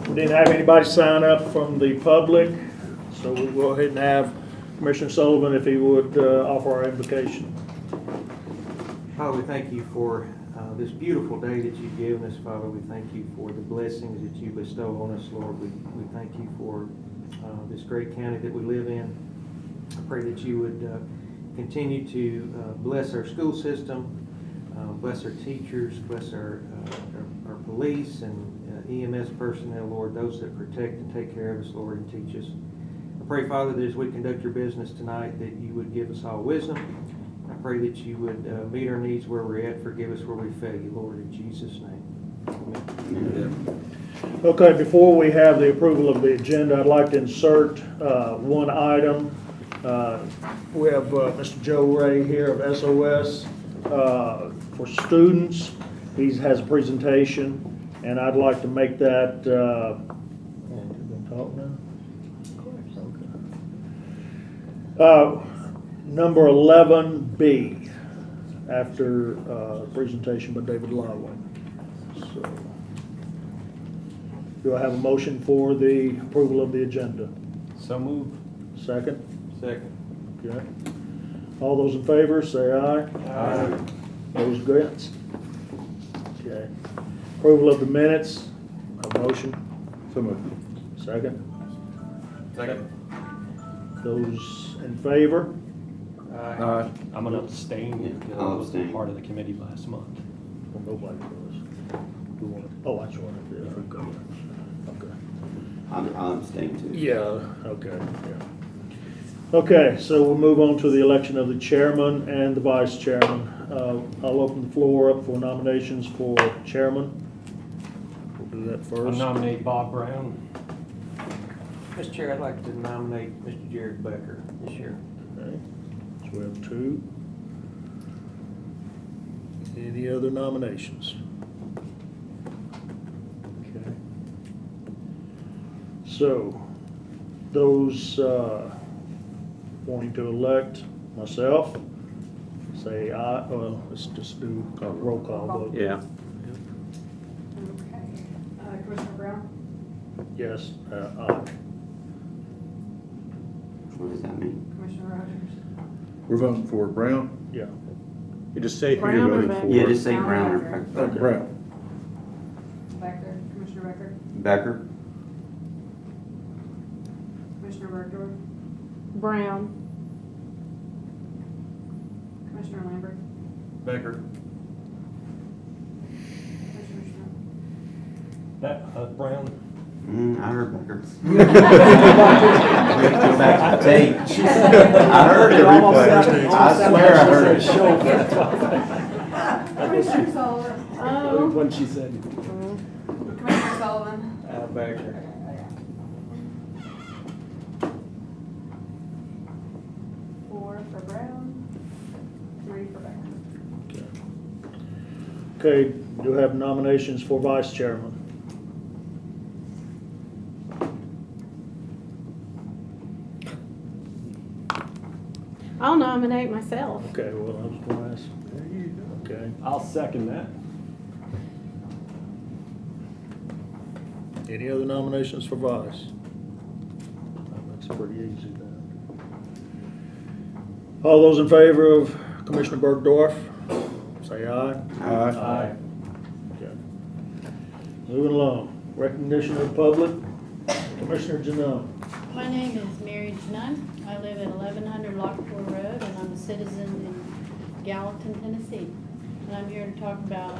We didn't have anybody sign up from the public, so we'll go ahead and have Commissioner Sullivan, if he would, offer our invocation. Father, we thank you for this beautiful day that you've given us, Father. We thank you for the blessings that you bestow on us, Lord. We thank you for this great county that we live in. I pray that you would continue to bless our school system, bless our teachers, bless our police and EMS personnel, Lord, those that protect and take care of us, Lord, and teach us. I pray, Father, that as we conduct your business tonight, that you would give us all wisdom. I pray that you would meet our needs where we're at, forgive us where we fail you, Lord, in Jesus' name. Amen. Okay, before we have the approval of the agenda, I'd like to insert one item. We have Mr. Joe Ray here of SOS for students. He has a presentation, and I'd like to make that. Talk now? Okay. Number 11B, after presentation by David Lowell. So, do I have a motion for the approval of the agenda? So moved. Second? Second. Okay. All those in favor, say aye. Aye. Those against? Okay. Approval of the minutes, a motion? So moved. Second? Second. Those in favor? Aye. I'm going to abstain because I I'll wasn't abstain. part of the committee last month. Well, nobody does. You want it? Oh, that's right. Yeah, okay. I'll abstain too. Yeah, okay, yeah. Okay, so we'll move on to the election of the chairman and the vice chairman. I'll open the floor up for nominations for chairman. We'll do that I first. nominate Bob Brown. Mr. Chair, I'd like to nominate Mr. Jared Becker this year. Okay, so we have two. Any other nominations? Okay. So, those wanting to elect myself, say aye. Well, let's just do a roll call vote. Yeah. Okay. Commissioner Brown? Yes, aye. What does that mean? Commissioner Rogers? We're voting for Brown? Yeah. You just say who Brown you're or voting Becker? for. Yeah, just say Brown Brown or or Becker? Becker. Brown. Becker. Commissioner Becker? Becker? Commissioner Bergdorf? Brown. Commissioner Lambert? Becker. Commissioner Schmidt? That Brown. I heard Becker. We have to go back to the tape. I heard the replay. I swear I heard it. Commissioner Sullivan? Oh. What she said. Commissioner Sullivan? Becker. 4 for Brown, 3 for Becker. Okay, do we have nominations for vice chairman? I'll nominate myself. Okay, well, I was going to ask. Okay. I'll second that. Any other nominations for vice? That's pretty easy then. All those in favor of Commissioner Bergdorf, say aye. Aye. Okay. Moving along, recognition of the public, Commissioner Janelle. My name is Mary Nunn. I live at 1100 Lockport Road, and I'm a citizen in Gallatin, Tennessee. And I'm here to talk about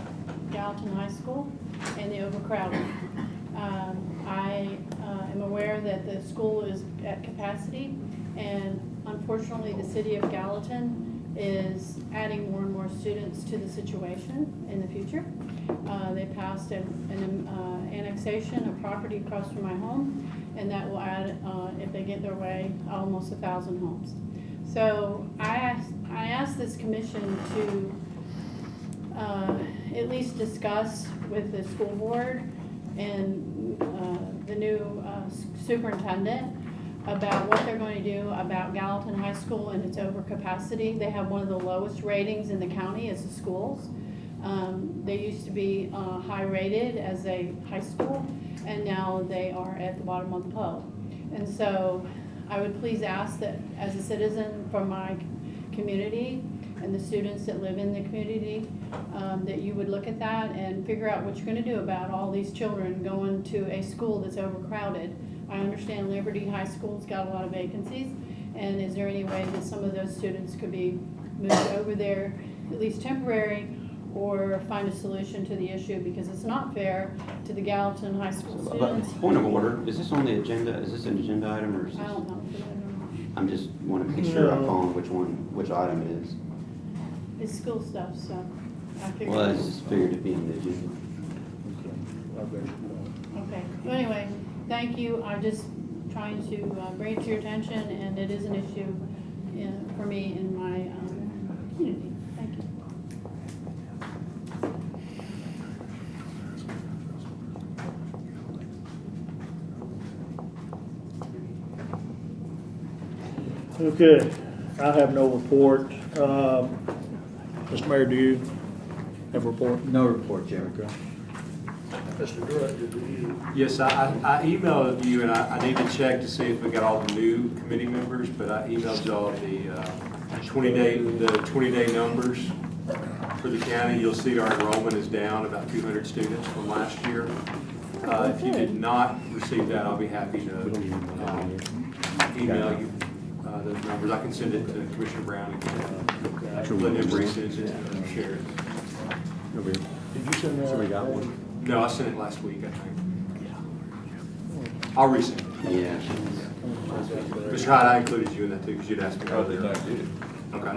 Gallatin High School and the overcrowding. I am aware that the school is at capacity, and unfortunately the city of Gallatin is adding more and more students to the situation in the future. They passed an annexation of property across from my home, and that will add, if they get their way, almost 1,000 homes. So I asked this commission to at least discuss with the school board and the new superintendent about what they're going to do about Gallatin High School and its overcapacity. They have one of the lowest ratings in the county as the schools. They used to be high rated as a high school, and now they are at the bottom of the pole. And so I would please ask that as a citizen from my community and the students that live in the community, that you would look at that and figure out what you're gonna do about all these children going to a school that's overcrowded. I understand Liberty High School's got a lot of vacancies, and is there any way that some of those students could be moved over there, at least temporary, or find a solution to the issue, because it's not fair to the Gallatin High School But students. point of order, is this on the agenda? Is this an agenda item or is I this? don't know. if it is or not. I'm just want to make sure I'm No. following which item it is. It's school stuff, so I figured. Well, I just figured it'd be on the agenda. Okay, well, anyway, thank you. I'm just trying to bring it to your attention, and it is an issue for me in my community. Thank you. Okay, I have no report. Mr. Mayor, do you have a report? No report, Chairman. Mr. Director, do you? Yes, I emailed you, and I need to check to see if we got all the new committee members, but I emailed y'all the 20-day numbers for the county. You'll see our enrollment is down about 200 students from last year. If you did not receive that, I'll be happy to email you those numbers. I can send it to Commissioner Brown and let him resend it and share it. Did you send that? So we got one? No, I sent it last week, I think. I'll resend it. Yeah. Mr. Hyde, I included you in that too, because you'd asked me Oh, they earlier. not did. Okay,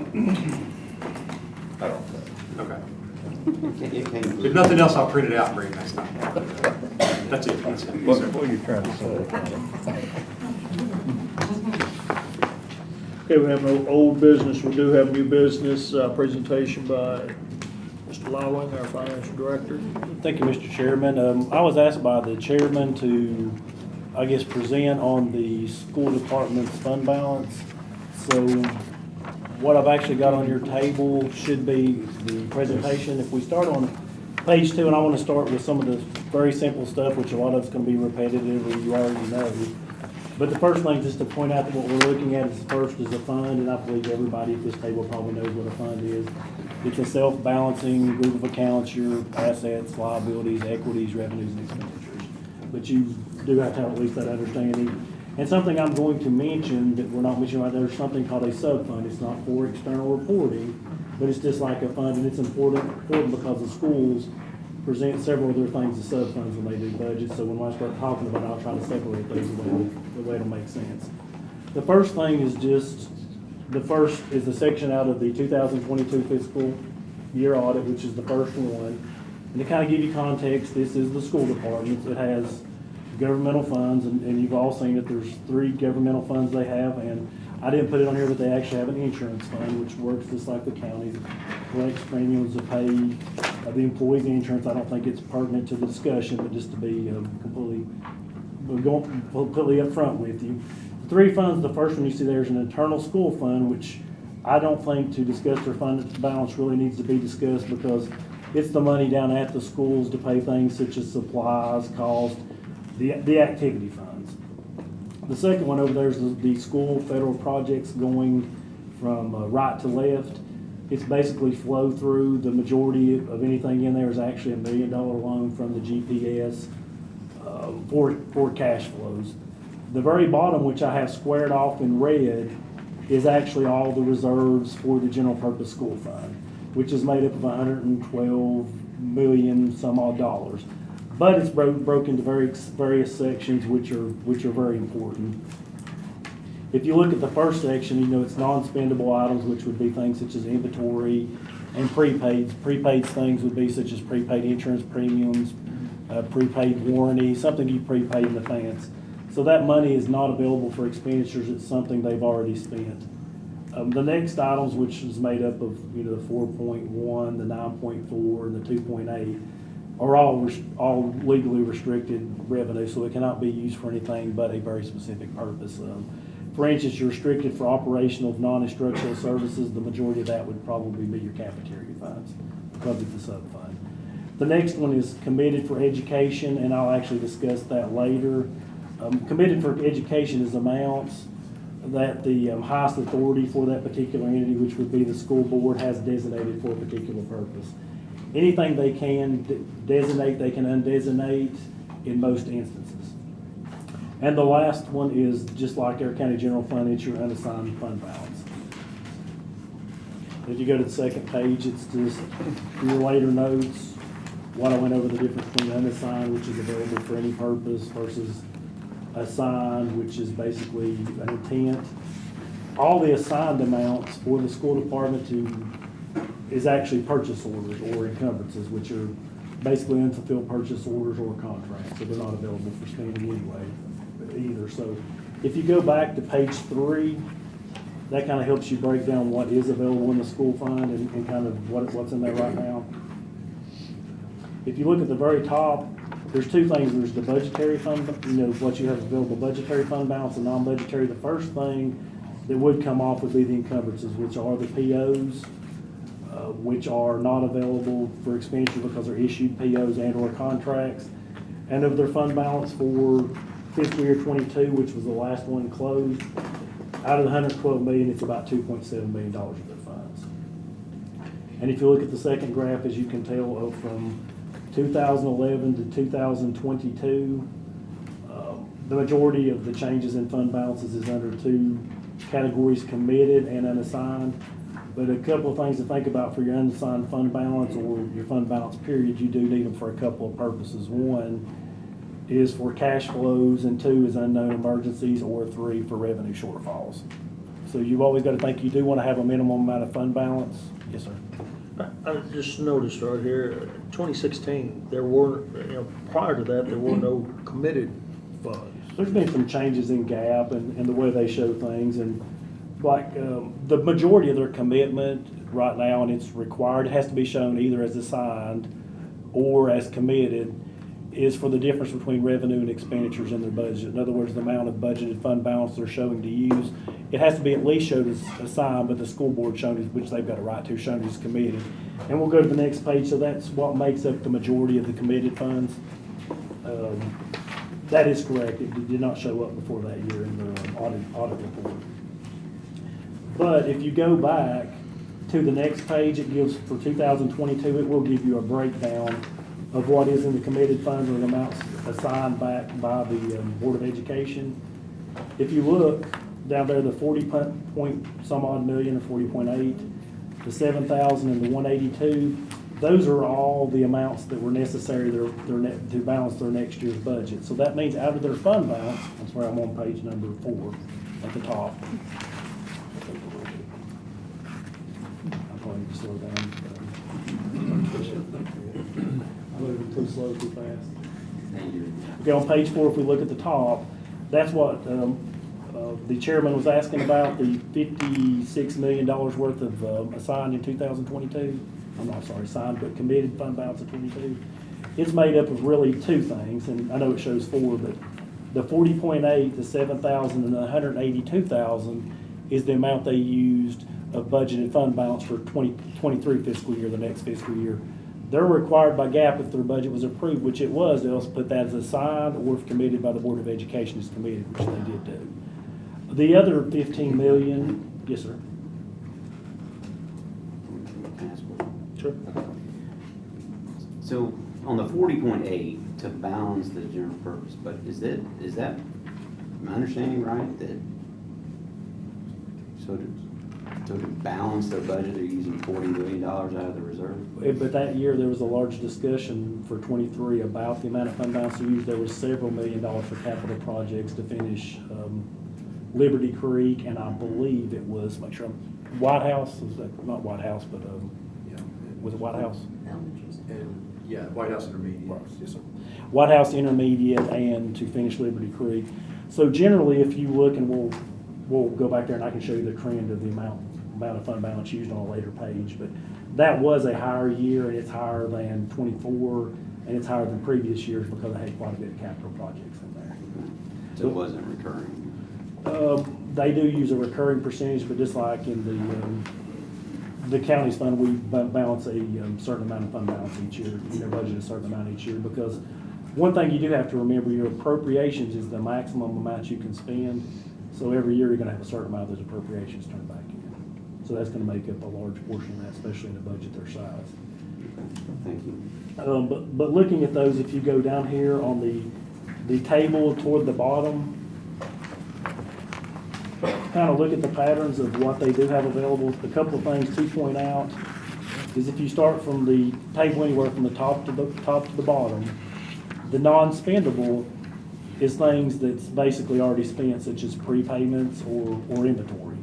I don't know. okay. It came. If nothing else, I'll print it out and bring it next time. That's it. That's it. Yes, sir. What are you trying to say? Okay, we have no old business. We do have new business, presentation by Mr. Lawing, our financial director. Thank you, Mr. Chairman. I was asked by the chairman to, I guess, present on the school department's fund balance. So what I've actually got on your table should be the presentation. If we start on page 2, and I want to start with some of the very simple stuff, which a lot of it's going to be repetitive, or you already know. But the first thing, just to point out that what we're looking at is first is a fund, and I believe everybody at this table probably knows what a fund is. It's a self-balancing group of accounts, your assets, liabilities, equities, revenues, and expenditures. But you do have to have at least that understanding. And something I'm going to mention that we're not mentioning right there is something called a sub-fund. It's not for external reporting, but it's just like a fund, and it's important because the schools present several of their things as sub-funds when they do budgets. So when I start talking about it, I'll try to separate those the way it'll make sense. The first thing is the section out of the 2022 fiscal year audit, which is the first one. And to kind of give you context, this is the school department. It has governmental funds, and you've all seen that there's 3 governmental funds they have, and I didn't put it on here, but they actually have an insurance fund, which works just like the county, collects premiums to pay the employees' insurance. I don't think it's pertinent to the discussion, but just to be completely upfront with you. The 3 funds, the first one you see there is an internal school fund, which I don't think to discuss their fund balance really needs to be discussed, because it's the money down at the schools to pay things such as supplies, cost, the activity funds. The second one over there is the school federal projects going from right to left. It's basically flow through. The majority of anything in there is actually $1 million loan from the GPS for cash flows. The very bottom, which I have squared off in red, is actually all the reserves for the general purpose school fund, which is made up of 112 million some odd dollars. But it's broken into various sections, which are very important. If you look at the first section, you know it's non-spendable items, which would be things such as inventory and prepaids. Prepaid things would be such as prepaid insurance premiums, prepaid warranty, something you prepaid in advance. So that money is not available for expenditures. It's something they've already spent. The next items, which is made up of the 4.1, the 9.4, and the 2.8, are all legally restricted revenue, so it cannot be used for anything but a very specific purpose. For instance, you're restricted for operational non-instructional services. The majority of that would probably be your cafeteria funds. because it's a sub-fund. The next one is committed for education, and I'll actually discuss that later. Committed for education is amounts that the highest authority for that particular entity, which would be the school board, has designated for a particular purpose. Anything they can designate, they can undesignate in most instances. And the last one is, just like our county general fund, it's your unassigned fund balance. If you go to the second page, it's just your later notes, what I went over the difference between unassigned, which is available for any purpose, versus assigned, which is basically an intent. All the assigned amounts for the school department is actually purchase orders or encumbrances, which are basically unfulfilled purchase orders or contracts, so they're not available for spending anyway either. So if you go back to page 3, that kind of helps you break down what is available in the school fund and kind of what's in there right now. If you look at the very top, there's two things. There's the budgetary fund, what you have available budgetary fund balance and non-budgetary. The first thing that would come off would be the encumbrances, which are the POs, which are not available for expenditure because they're issued POs and or contracts. And of their fund balance for fiscal year 22, which was the last one closed, out of the $112 million, it's about $2.7 million of their funds. And if you look at the second graph, as you can tell, from 2011 to 2022, the majority of the changes in fund balances is under two categories, committed and unassigned. But a couple of things to think about for your unassigned fund balance or your fund balance period, you do need them for a couple of purposes. One is for cash flows, and 2 is unknown emergencies, or 3 for revenue shortfalls. So you've always got to think you do want to have a minimum amount of fund balance. Yes, sir. I just noticed right here, 2016, there were, prior to that, there were no committed funds. There's been some changes in GAAP and the way they show things, and like the majority of their commitment right now, and it's required, it has to be shown either as assigned or as committed, is for the difference between revenue and expenditures in their budget. In other words, the amount of budgeted fund balance they're showing to use. It has to be at least showed as assigned, but the school board shown as, which they've got a right to, shown as committed. And we'll go to the next page. So that's what makes up the majority of the committed funds. That is correct. It did not show up before that year in the audit report. But if you go back to the next page, it gives for 2022, it will give you a breakdown of what is in the committed funds or the amounts assigned back by the Board of Education. If you look down there, the 40 point some odd million or 40.8, the 7,000 and the 182, those are all the amounts that were necessary to balance their next year's budget. So that means out of their fund balance, that's where I'm on page number 4 at the top. I'll probably need to slow down. Moving too slow, too fast. Okay, on page 4, if we look at the top, that's what the chairman was asking about, the $56 million worth of assigned in 2022. I'm not sorry, assigned, but committed fund balance of 22. It's made up of really two things, and I know it shows 4, but the 40.8, the 7,000, and the 182,000 is the amount they used of budgeted fund balance for 2023 fiscal year, the next fiscal year. They're required by GAAP, if their budget was approved, which it was, they'll put that as assigned, or if committed by the Board of Education as committed, which they did do. The other 15 million, yes, sir. Sure. So on the 40.8 to balance the general purpose, but is that my understanding right, that so to balance their budget, they're using $40 million out of the reserve? But that year, there was a large discussion for 23 about the amount of fund balance to use. There was several $1 million for capital projects to finish Liberty Creek, and I believe it was, make sure, White House, was that, not White House, but was it White House? And, yeah, White House Intermediate. Right, yes, sir. White House Intermediate and to finish Liberty Creek. So generally, if you look, and we'll go back there and I can show you the trend of the amount of fund balance used on a later page, but that was a higher year, and it's higher than 24, and it's higher than previous years because I had quite a bit of capital projects in there. So it wasn't recurring? They do use a recurring percentage, but just like in the county's fund, we balance a certain amount of fund balance each year, their budget a certain amount each year, because one thing you do have to remember, your appropriations is the maximum amount you can spend, so every year you're gonna have a certain amount of those appropriations turned back in. So that's gonna make up a large portion of that, especially in a budget their size. Thank you. But looking at those, if you go down here on the table toward the bottom, kind of look at the patterns of what they do have available. A couple of things to point out is if you start from the table anywhere from the top to the bottom, the non-spendable is things that's basically already spent, such as prepayments or inventory.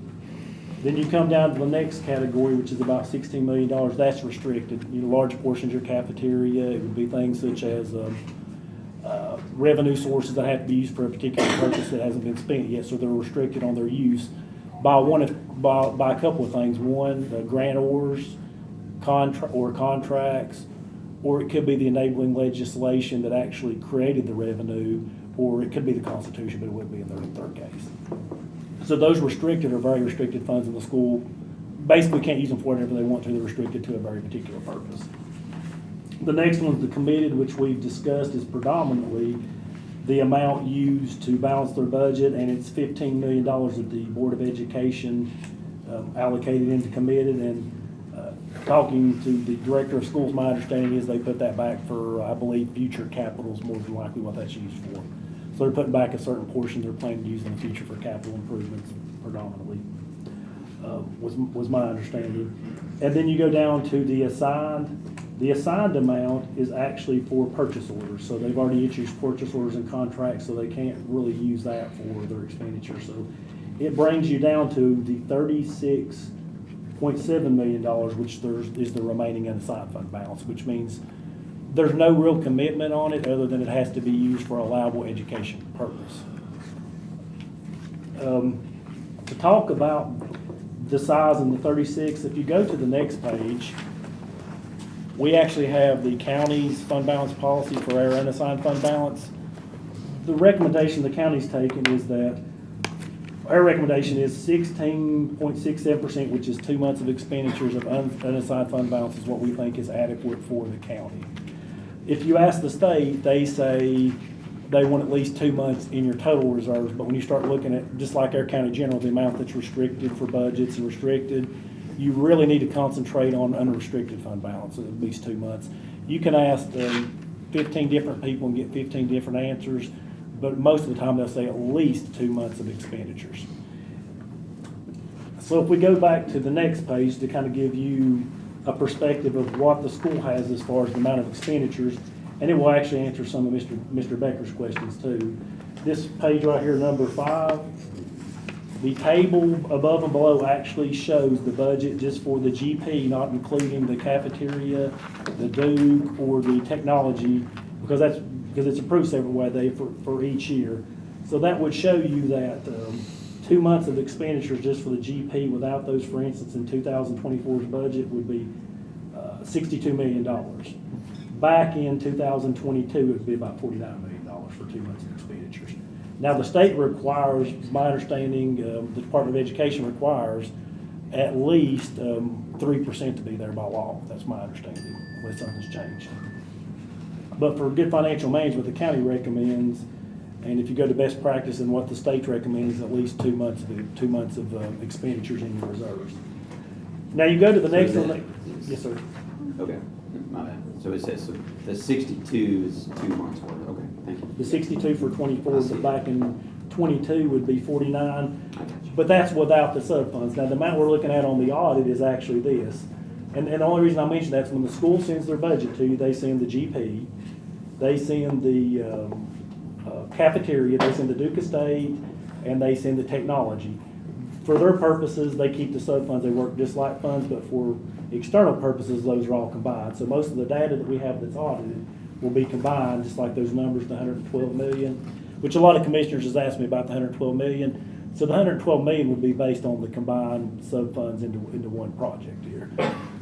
Then you come down to the next category, which is about $16 million. That's restricted. You know, large portions of your cafeteria. It would be things such as revenue sources that have to be used for a particular purpose that hasn't been spent yet, so they're restricted on their use by a couple of things. One, grantors, contracts, or it could be the enabling legislation that actually created the revenue, or it could be the Constitution, but it wouldn't be in the third case. So those restricted are very restricted funds in the school. Basically can't use them for whatever they want to. They're restricted to a very particular purpose. The next one's the committed, which we've discussed is predominantly the amount used to balance their budget, and it's $15 million that the Board of Education allocated into committed. And talking to the director of schools, my understanding is they put that back for, I believe, future capitals, more than likely what that's used for. So they're putting back a certain portion they're planning to use in the future for capital improvements predominantly, was my understanding. And then you go down to the assigned. The assigned amount is actually for purchase orders. So they've already issued purchase orders and contracts, so they can't really use that for their expenditure. So it brings you down to the $36.7 million, which is the remaining unassigned fund balance, which means there's no real commitment on it other than it has to be used for a allowable education purpose. To talk about the size and the 36, if you go to the next page, we actually have the county's fund balance policy for our unassigned fund balance. The recommendation the county's taken is that our recommendation is 16.67%, which is 2 months of expenditures of unassigned fund balance is what we think is adequate for the county. If you ask the state, they say they want at least 2 months in your total reserves, but when you start looking at, just like our county general, the amount that's restricted for budgets and restricted, you really need to concentrate on unrestricted fund balance at least 2 months. You can ask 15 different people and get 15 different answers, but most of the time they'll say at least 2 months of expenditures. So if we go back to the next page to kind of give you a perspective of what the school has as far as the amount of expenditures, and it will actually answer some of Mr. Becker's questions too. This page right here, number 5, the table above and below actually shows the budget just for the GP, not including the cafeteria, the Duke, or the technology, because it's approved separate way for each year. So that would show you that 2 months of expenditures just for the GP without those, for instance, in 2024's budget would be $62 million. Back in 2022, it would be about $49 million for 2 months of expenditures. Now, the state requires, my understanding, the Department of Education requires at least 3% to be there by law. That's my understanding, unless something's changed. But for good financial management, the county recommends, and if you go to best practice and what the state recommends, at least 2 months of expenditures in your reserves. Now you go to the next one. Yes, sir. Okay, my bad. So it says, so the 62 is 2 months worth. Okay, thank you. The 62 for 24, but back in 22 would be 49. But that's without the sub-funds. Now the amount we're looking at on the audit is actually this. And the only reason I mention that is when the school sends their budget to you, they send the GP, they send the cafeteria, they send the Duke Estate, and they send the technology. For their purposes, they keep the sub-funds. They work just like funds, but for external purposes, those are all combined. So most of the data that we have that's audited will be combined, just like those numbers, the 112 million, which a lot of commissioners has asked me about the 112 million. So the 112 million would be based on the combined sub-funds into one project here.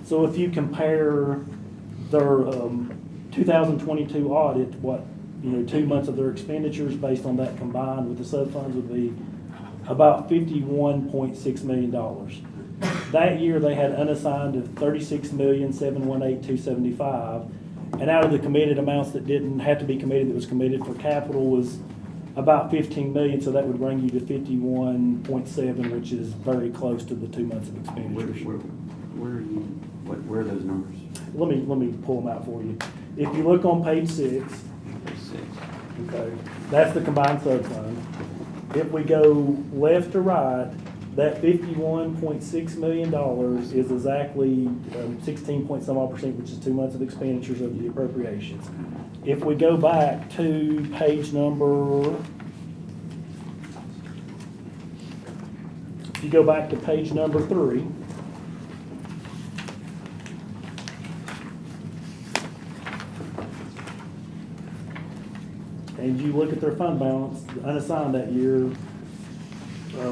So if you compare their 2022 audit, 2 months of their expenditures based on that combined with the sub-funds would be about $51.6 million. That year, they had unassigned of $36,718,275. And out of the committed amounts that didn't have to be committed, that was committed for capital, was about 15 million, so that would bring you to 51.7, which is very close to the 2 months of expenditures. Where are you, where are those numbers? Let me pull them out for you. If you look on page 6, Page 6. okay, that's the combined sub-fund. If we go left to right, that $51.6 million is exactly 16 point some odd percent, which is 2 months of expenditures of the appropriations. If we go back to page number, if you go back to page number 3, and you look at their fund balance, unassigned that year,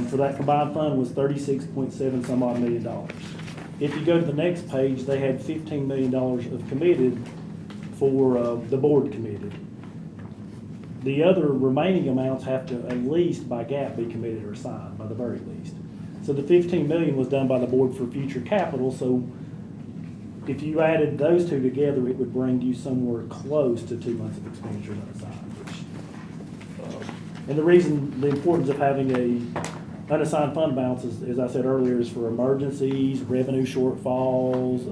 for that combined fund was 36.7 some odd million dollars. If you go to the next page, they had $15 million of committed for the board committed. The other remaining amounts have to at least by GAAP be committed or assigned, by the very least. So the 15 million was done by the board for future capital, so if you added those two together, it would bring you somewhere close to 2 months of expenditures unassigned. And the reason, the importance of having a unassigned fund balance is, as I said earlier, is for emergencies, revenue shortfalls,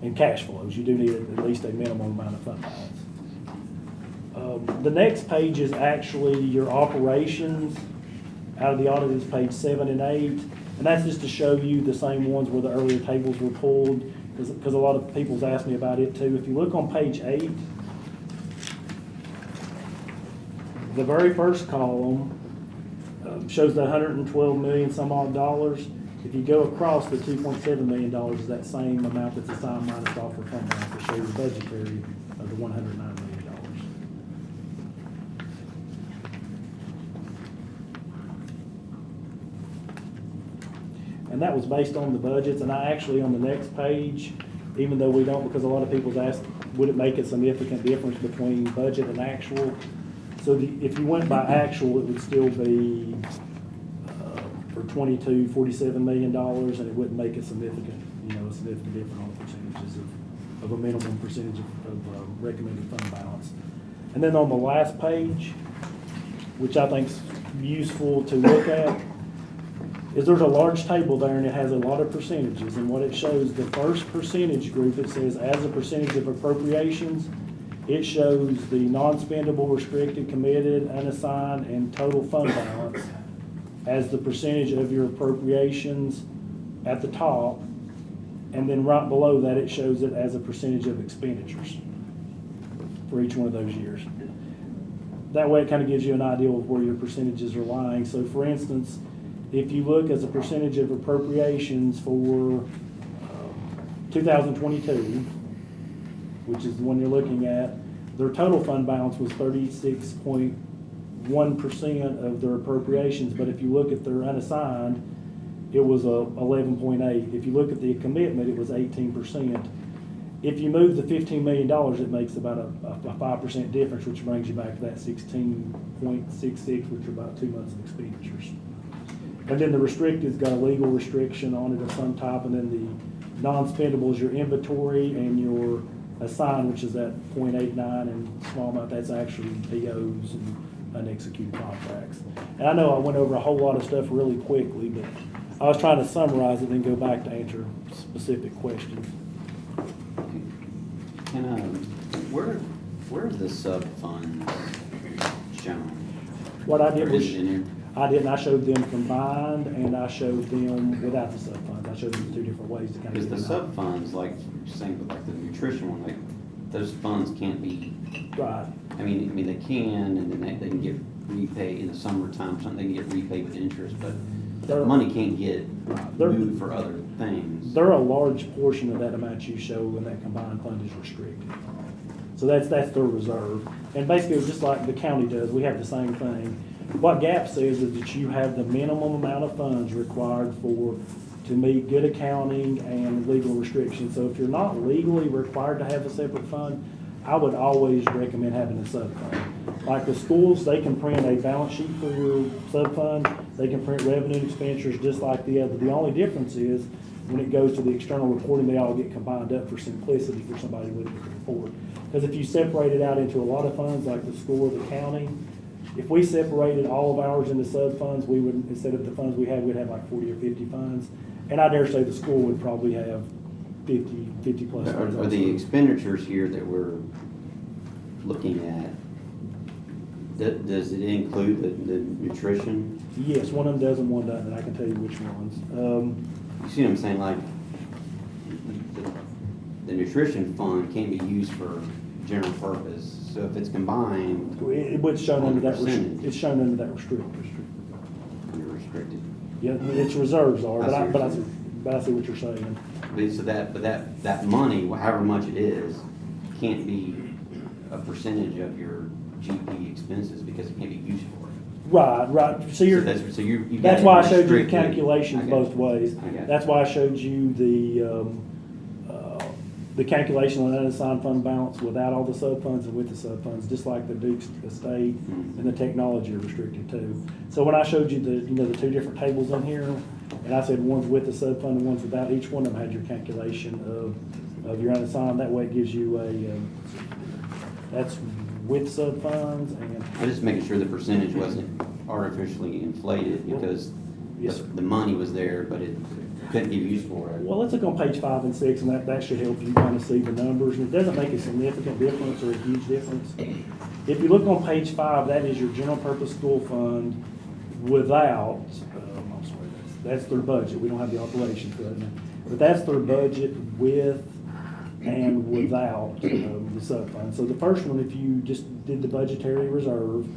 and cash flows. You do need at least a minimum amount of fund balance. The next page is actually your operations. Out of the audit is page 7 and 8, and that's just to show you the same ones where the earlier tables were pulled, because a lot of people's asked me about it too. If you look on page 8, the very first column shows the 112 million some odd dollars. If you go across, the $2.7 million is that same amount that's assigned minus offer fund balance to show the budgetary of the $109 million. And that was based on the budgets, and I actually, on the next page, even though we don't, because a lot of people's asked, would it make a significant difference between budget and actual? So if you went by actual, it would still be for $47 million, and it wouldn't make a significant difference on the percentages of a minimum percentage of recommended fund balance. And then on the last page, which I think is useful to look at, is there's a large table there, and it has a lot of percentages. And what it shows, the first percentage group, it says as a percentage of appropriations, it shows the non-spendable, restricted, committed, unassigned, and total fund balance as the percentage of your appropriations at the top. And then right below that, it shows it as a percentage of expenditures for each one of those years. That way, it kind of gives you an idea of where your percentages are lying. So for instance, if you look as a percentage of appropriations for 2022, which is the one you're looking at, their total fund balance was 36.1% of their appropriations, but if you look at their unassigned, it was 11.8. If you look at the commitment, it was 18%. If you move the $15 million, it makes about a 5% difference, which brings you back to that 16.66, which are about 2 months of expenditures. And then the restricted's got a legal restriction on it of some type, and then the non-spendable is your inventory, and your assigned, which is that 0.89, and small amount, that's actually POs and unexecuted contracts. And I know I went over a whole lot of stuff really quickly, but I was trying to summarize it and then go back to answer specific questions. Can where are the sub-funds shown? What I did Or was, is it in here? I showed them combined, and I showed them without the sub-funds. I showed them two different ways to kind of. Because the sub-funds, like you're saying, but like the nutrition one, like those funds can't be. Right. I mean, they can, and then they can get repaid in the summertime, something they can get repaid with interest, but that money can't get moved for other things. They're a large portion of that amount you show in that combined fund is restricted. So that's their reserve. And basically, it's just like the county does, we have the same thing. What GAAP says is that you have the minimum amount of funds required to meet good accounting and legal restrictions. So if you're not legally required to have a separate fund, I would always recommend having a sub-fund. Like the schools, they can print a balance sheet for your sub-fund, they can print revenue and expenditures just like the other. The only difference is, when it goes to the external reporting, they all get combined up for simplicity for somebody looking at the report. Because if you separate it out into a lot of funds, like the school or the county, if we separated all of ours into sub-funds, we would, instead of the funds we had, we'd have like 40 or 50 funds. And I dare say the school would probably have 50 plus funds. Are the expenditures here that we're looking at, does it include the nutrition? Yes, one of them does and one doesn't, and I can tell you which ones. You see what I'm saying, like, the nutrition fund can't be used for general purpose, so if it's combined, It's shown under that, percentage. it's shown under that restricted. you're restricted. Yeah, its reserves are, I see what you're but I see what you're saying. So that money, however much it is, can't be a percentage of your GP expenses because it can't be used for it. Right, so you're, So you got that's it why I showed you the restricted. calculations I got both it. ways. I got it. That's why I showed you the calculation on the unassigned fund balance without all the sub-funds and with the sub-funds, just like the Duke's estate and the technology are restricted too. So when I showed you the two different tables in here, and I said one's with the sub-fund and one's without, each one of them had your calculation of your unassigned. That way it gives you that's with sub-funds and. I'm just making sure the percentage wasn't artificially inflated because Yes, sir. the money was there, but it couldn't be used for it. Well, let's look on page 5 and 6, and that should help you kind of see the numbers. And it doesn't make a significant difference or a huge difference. If you look on page 5, that is your general purpose school fund without, I'm sorry, that's their budget. We don't have the operations for that now. But that's their budget with and without the sub-fund. So the first one, if you just did the budgetary reserve,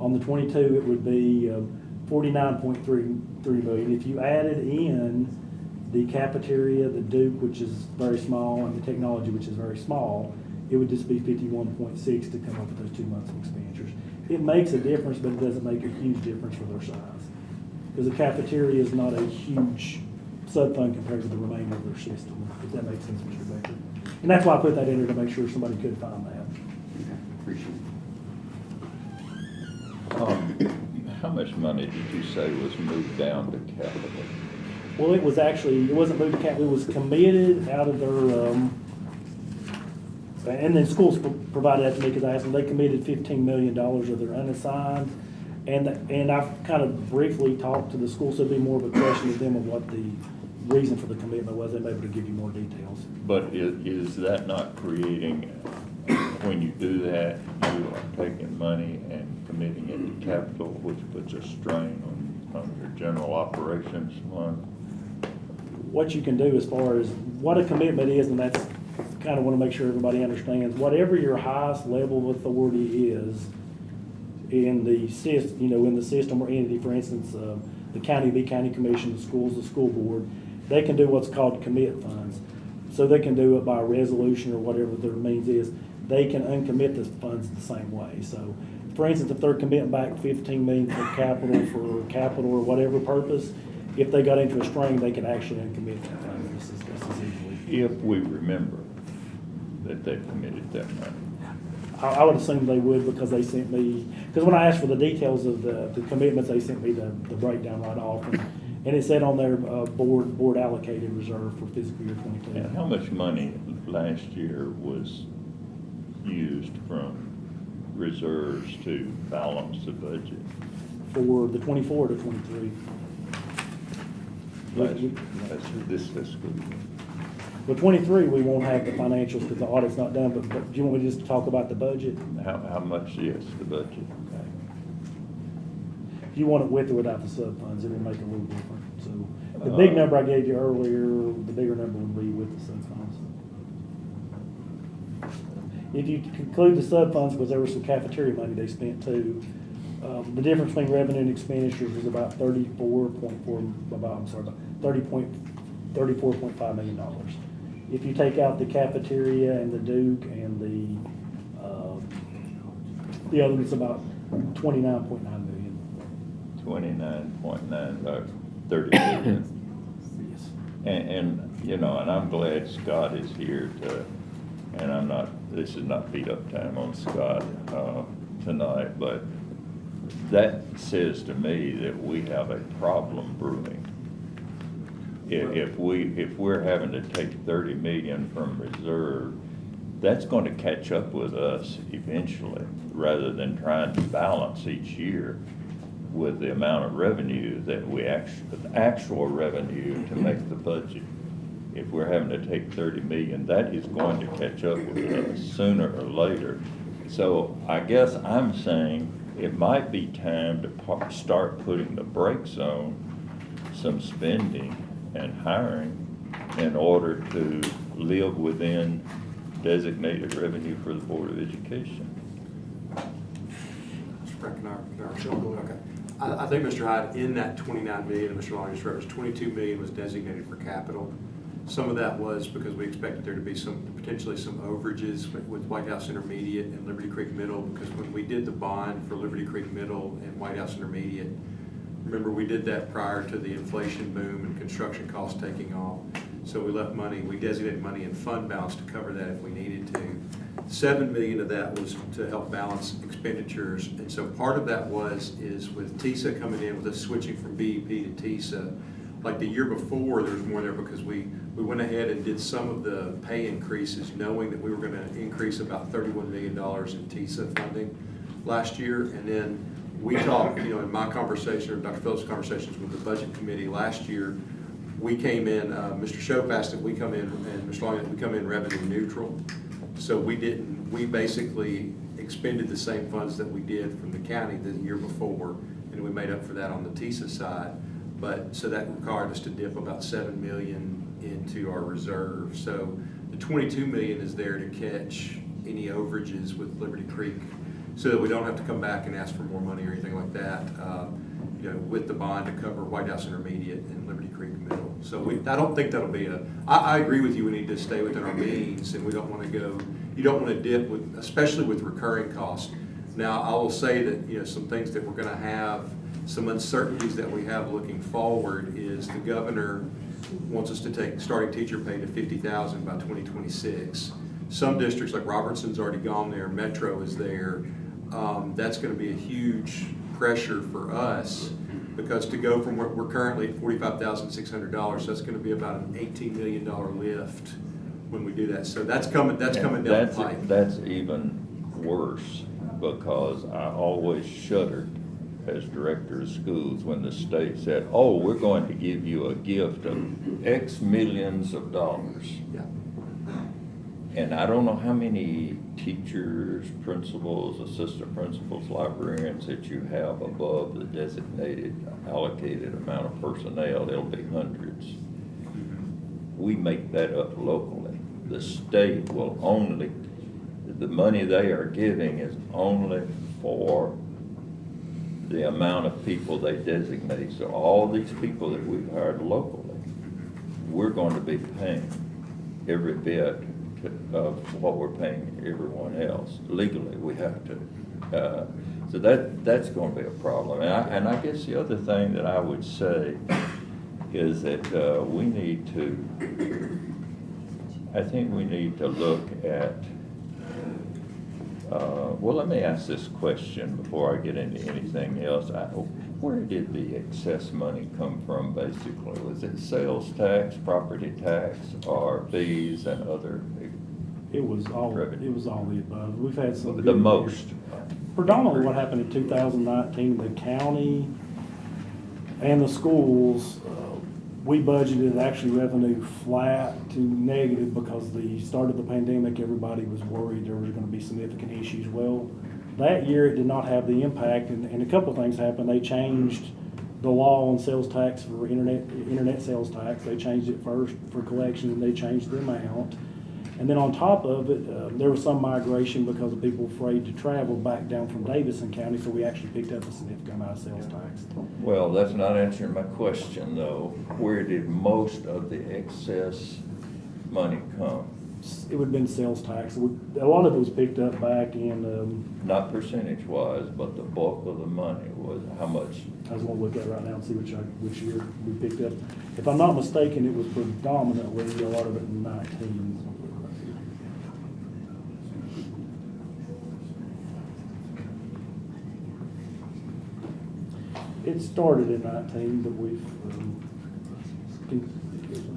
on the 22, it would be 49.3 million. If you added in the cafeteria, the Duke, which is very small, and the technology, which is very small, it would just be 51.6 to come up with those 2 months of expenditures. It makes a difference, but it doesn't make a huge difference for their size. Because the cafeteria is not a huge sub-fund compared to the remainder of their system, if that makes sense, Mr. Baker. And that's why I put that in there, to make sure somebody could find that. Okay, appreciate it. How much money did you say was moved down to capital? Well, it wasn't moved to capital, it was committed out of their, and then schools provided that to me because I asked them, they committed $15 million of their unassigned. And I've kind of briefly talked to the school, so it'd be more of a question to them of what the reason for the commitment was. They'd be able to give you more details. But is that not creating, when you do that, you are taking money and committing it to capital, which puts a strain on your general operations fund? What you can do as far as what a commitment is, and that's kind of want to make sure everybody understands, whatever your highest level of authority is in the system or entity, for instance, the county, the county commission, the schools, the school board, they can do what's called commit funds. So they can do it by resolution or whatever their means is. They can uncommit the funds the same way. So, for instance, if they're committing back 15 million for capital or whatever purpose, if they got into a string, they could actually uncommit that fund. This is easily. If we remember that they've committed that money. I would assume they would, because they sent me, because when I asked for the details of the commitments, they sent me the breakdown right off. And it said on their board allocated reserve for fiscal year 22. And how much money last year was used from reserves to balance the budget? For the 24 to 23. This fiscal year. Well, 23, we won't have the financials because the audit's not done, but do you want me to just talk about the budget? How much is the budget? If you want it with or without the sub-funds, it will make it a little different. So the big number I gave you earlier, the bigger number would be with the sub-funds. If you include the sub-funds, because there was some cafeteria money they spent too, the difference between revenue and expenditures was about $34.5 million. If you take out the cafeteria and the Duke and the other, it's about $29.9 million. 29.9 by 30 million. Yes. And I'm glad Scott is here and this is not beat up time on Scott. tonight, but that says to me that we have a problem brewing. If we're having to take 30 million from reserve, that's going to catch up with us eventually, rather than trying to balance each year with the amount of revenue that we actual revenue to make the budget. If we're having to take 30 million, that is going to catch up with us sooner or later. So I guess I'm saying it might be time to start putting the brakes on some spending and hiring in order to live within designated revenue for the Board of Education. Mr. Frank, can I respond? Okay. I think, Mr. Hyde, in that 29 million, Mr. Long just referenced, 22 million was designated for capital. Some of that was because we expected there to be potentially some overages with White House Intermediate and Liberty Creek Middle, because when we did the bond for Liberty Creek Middle and White House Intermediate, remember we did that prior to the inflation boom and construction costs taking off. So we designated money in fund balance to cover that if we needed to. 7 million of that was to help balance expenditures, and so part of that is with TISA coming in, with us switching from BEP to TISA. Like the year before, there was more there because we went ahead and did some of the pay increases, knowing that we were going to increase about $31 million in TISA funding last year. And then we talked, in my conversation, or Dr. Phillips' conversations with the budget committee last year, we came in, Mr. Shope asked that we come in, and Mr. Long, that we come in revenue neutral. So we basically expended the same funds that we did from the county the year before, and we made up for that on the TISA side. But, so that required us to dip about 7 million into our reserve. So the 22 million is there to catch any overages with Liberty Creek, so that we don't have to come back and ask for more money or anything like that, with the bond to cover White House Intermediate and Liberty Creek Middle. So I don't think that'll be I agree with you, we need to stay within our means, and we don't want to you don't want to dip especially with recurring costs. Now, I will say that, some things that we're going to have, some uncertainties that we have looking forward is the governor wants us to take starting teacher pay to $50,000 by 2026. Some districts like Robertson's already gone there, Metro is there. That's going to be a huge pressure for us, because to go from where we're currently at $45,600, that's going to be about an $18 million lift when we do that. So that's coming down the pipe. That's even worse, because I always shuddered as director of schools when the state said, oh, we're going to give you a gift of X millions of dollars. Yeah. And I don't know how many teachers, principals, assistant principals, librarians that you have above the designated allocated amount of personnel. It'll be hundreds. We make that up locally. The state will only, the money they are giving is only for the amount of people they designate. So all these people that we've hired locally, we're going to be paying every bit of what we're paying everyone else. Legally, we have to. So that's going to be a problem. And I guess the other thing that I would say is that I think we need to look at, well, let me ask this question before I get into anything else. Where did the excess money come from, basically? Was it sales tax, property tax, or fees and other? It was all the above. We've had some. The most. Predominantly what happened in 2019, the county and the schools, we budgeted actually revenue flat to negative because the start of the pandemic, everybody was worried there was going to be significant issues. Well, that year it did not have the impact, and a couple of things happened. They changed the law on sales tax for internet sales tax. They changed it first for collection, and they changed the amount. And then on top of it, there was some migration because of people afraid to travel back down from Davidson County, so we actually picked up a significant amount of sales tax. Well, that's not answering my question, though. Where did most of the excess money come? It would have been sales tax. A lot of it was picked up back in... Not percentage-wise, but the bulk of the money was how much? I was going to look at it right now and see which year we picked up. If I'm not mistaken, it was predominantly a lot of it in 19. It started in 19, but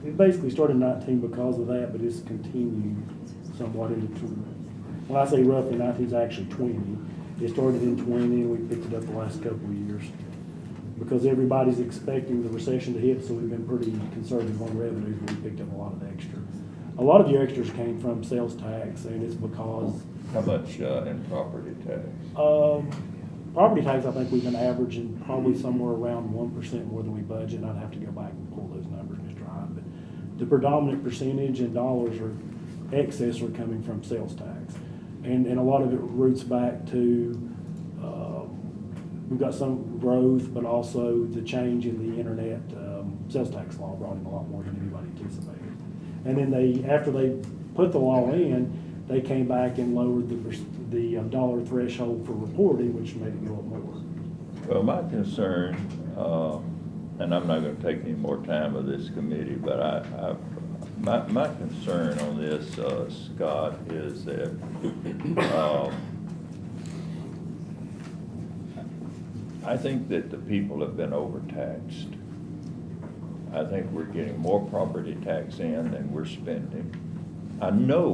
it basically started in 19 because of that, but it's continued somewhat into 20. When I say roughly 19, it's actually 20. It started in 20 and we picked it up the last couple of years. Because everybody's expecting the recession to hit, so we've been pretty conservative on revenues, but we picked up a lot of extra. A lot of your extras came from sales tax, and it's because How much in property tax? property tax, I think we've been averaging probably somewhere around 1% more than we budget. I'd have to go back and pull those numbers, Mr. Hyde. But the predominant percentage in dollars or excess are coming from sales tax. And a lot of it roots back to, we've got some growth, but also the change in the internet sales tax law brought in a lot more than anybody anticipated. And then after they put the law in, they came back and lowered the dollar threshold for reporting, which made it go up more. Well, my concern, and I'm not gonna take any more time of this committee, but my concern on this, Scott, is that, I think that the people have been overtaxed. I think we're getting more property tax in than we're spending. I know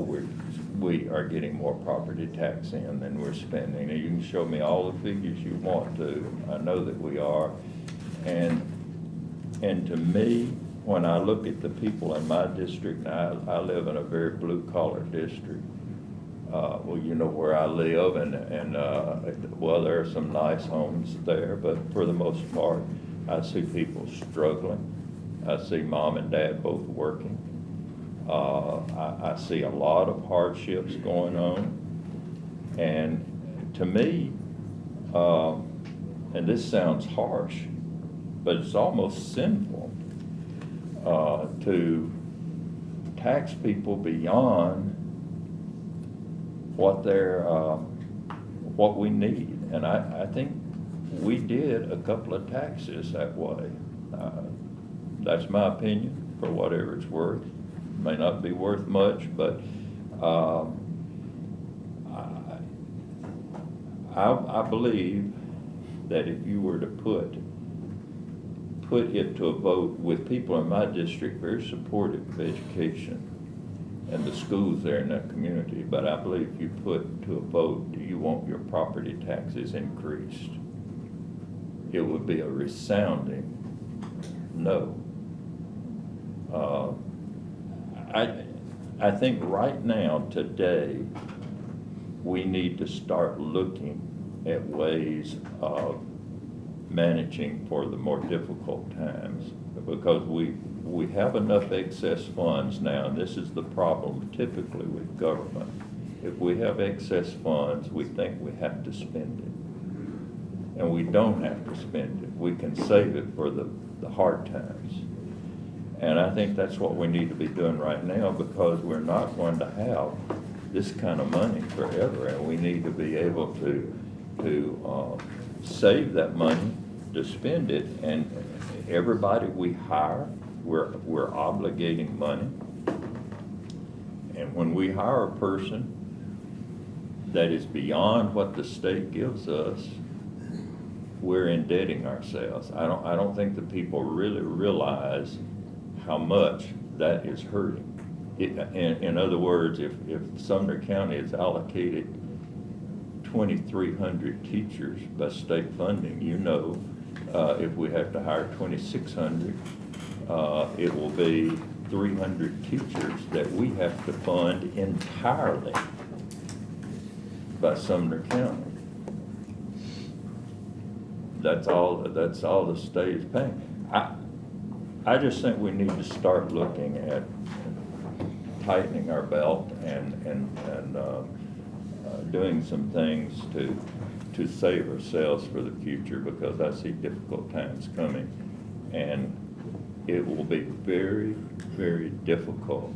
we are getting more property tax in than we're spending. And you can show me all the figures you want to. I know that we are. And to me, when I look at the people in my district, now I live in a very blue-collar district. Well, you know where I live, and well, there are some nice homes there, but for the most part, I see people struggling. I see mom and dad both working. I see a lot of hardships going on. And to me, and this sounds harsh, but it's almost sinful to tax people beyond what we need. And I think we did a couple of taxes that way. That's my opinion, for whatever it's worth. May not be worth much, but I believe that if you were to put it to a vote with people in my district very supportive of education and the schools there in that community, but I believe if you put to a vote, do you want your property taxes increased? It would be a resounding no. I think right now, today, we need to start looking at ways of managing for the more difficult times, because we have enough excess funds now, and this is the problem typically with government. If we have excess funds, we think we have to spend it. And we don't have to spend it. We can save it for the hard times. And I think that's what we need to be doing right now, because we're not going to have this kind of money forever, and we need to be able to save that money to spend it. And everybody we hire, we're obligating money. And when we hire a person that is beyond what the state gives us, we're indebting ourselves. I don't think the people really realize how much that is hurting. In other words, if Sumner County is allocated 2,300 teachers by state funding, you know, if we have to hire 2,600, it will be 300 teachers that we have to fund entirely by Sumner County. That's all the state is paying. I just think we need to start looking at tightening our belt and doing some things to save ourselves for the future, because I see difficult times coming, and it will be very, very difficult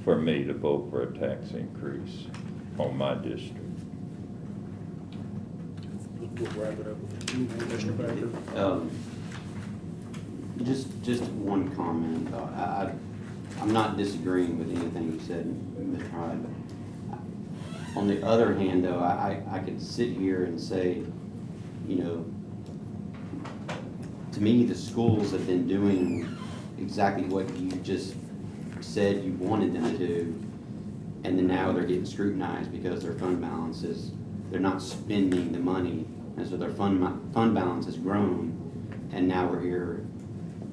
for me to vote for a tax increase on my district. We'll wrap it up with you, Commissioner Baker. Just one comment. I'm not disagreeing with anything you said, Mr. Hyde. On the other hand, though, I could sit here and say, you know, me, the schools have been doing exactly what you just said you wanted them to do, and then now they're getting scrutinized because their fund balances, they're not spending the money, and so their fund balance has grown, and now we're here,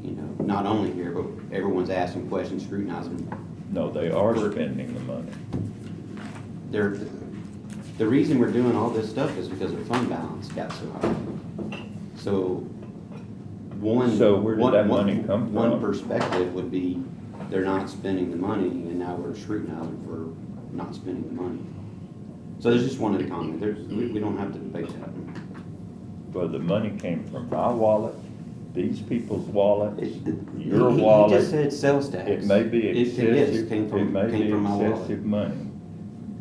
you know, not only here, but everyone's asking questions, scrutinizing. No, they are spending the money. The reason we're doing all this stuff is because their fund balance got so high. So, So where did that money come one from? perspective would be, they're not spending the money, and now we're scrutinizing for not spending the money. So there's just one of the comments, we don't have to debate that. But the money came from my wallet, these people's wallets, your He wallet. just said sales tax. It may be Yes, excessive, came it from may be my wallet. excessive money.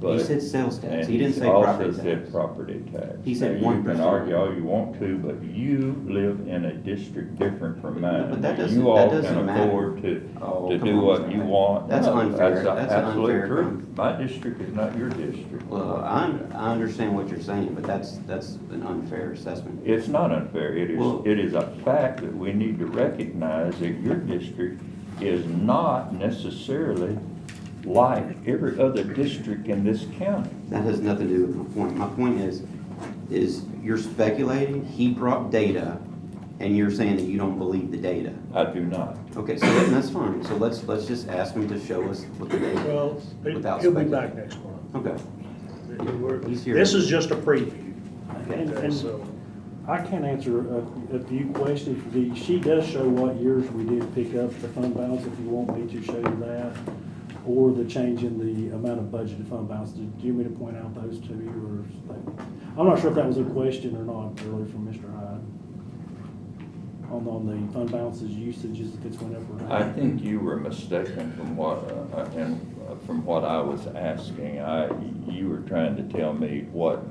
He But- said sales tax, And he didn't say also property tax. said property tax. He said Now, you 1%. can argue all you want to, but you live in a district different from mine. But that You doesn't- all that can doesn't matter. afford to Oh, do come on, what Mr. you Hyde. want. That's No, unfair. That's an absolute unfair truth. comment. My district is not your district. Well, I understand what you're saying, but that's an unfair assessment. It's not unfair. Well- It is a fact that we need to recognize that your district is not necessarily like every other district in this county. That has nothing to do with my point. My point is you're speculating, he brought data, and you're saying that you don't believe the data. I do not. Okay, so that's fine. So let's just ask him to show us what the data Well, is without he'll be speculating. back next month. Okay. He's here. This is just a preview. And- Okay, and- so, I can answer a few questions. She does show what years we did pick up the fund balance, if you want me to show you that, or the change in the amount of budgeted fund balance. Do you want me to point out those to you, or? I'm not sure if that was a question or not earlier from Mr. Hyde. On the fund balances usages, if it's went up or I down. think you were mistaken from from what I was asking. You were trying to tell me what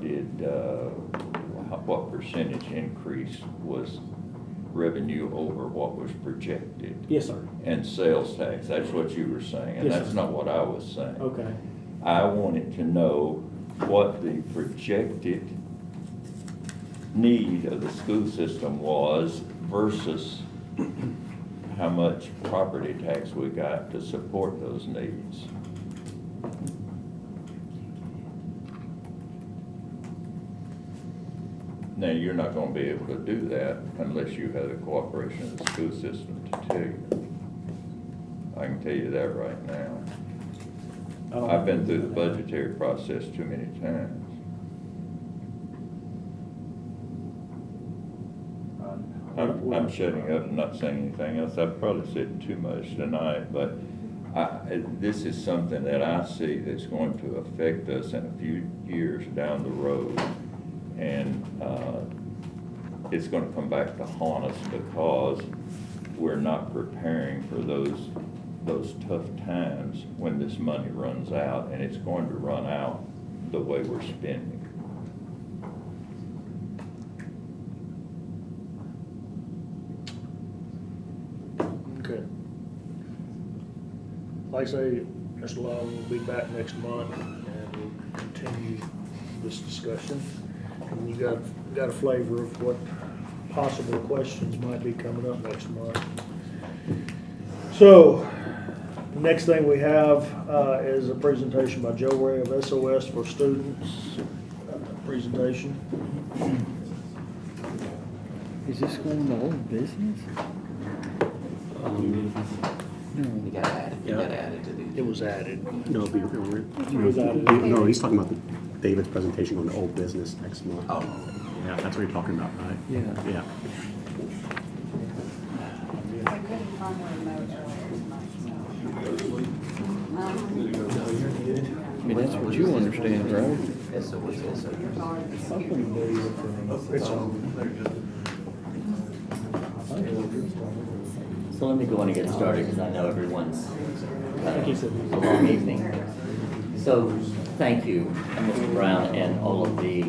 percentage increase was revenue over what was projected. Yes, sir. And sales tax, that's what you were saying, and Yes, that's sir. not what I was saying. Okay. I wanted to know what the projected need of the school system was versus how much property tax we got to support those needs. Now, you're not gonna be able to do that unless you have the cooperation of the school system to tell you. I can tell you that right now. I've been through the budgetary process too many times. I'm shutting up and not saying anything else. I've probably said too much tonight, but this is something that I see that's going to affect us in a few years down the road. And it's gonna come back to haunt us because we're not preparing for those tough times when this money runs out, and it's going to run out the way we're spending. okay. Like I say, Mr. Long will be back next month, and we'll continue this discussion. And you got a flavor of what possible questions might be coming up next month. So, next thing we have is a presentation by Joe Ray of SOS for Students. Presentation. Is this going to old business? You gotta add it to the. It was added. No, no, he's talking about David's presentation on the old business next month. Oh. Yeah, that's what you're talking about, right? I Yeah. couldn't find my remote earlier tonight. I mean, that's what you understand, right? It's It's on. So let me go on and get started because I know everyone's a long evening. So thank you, Mr. Brown, and all of the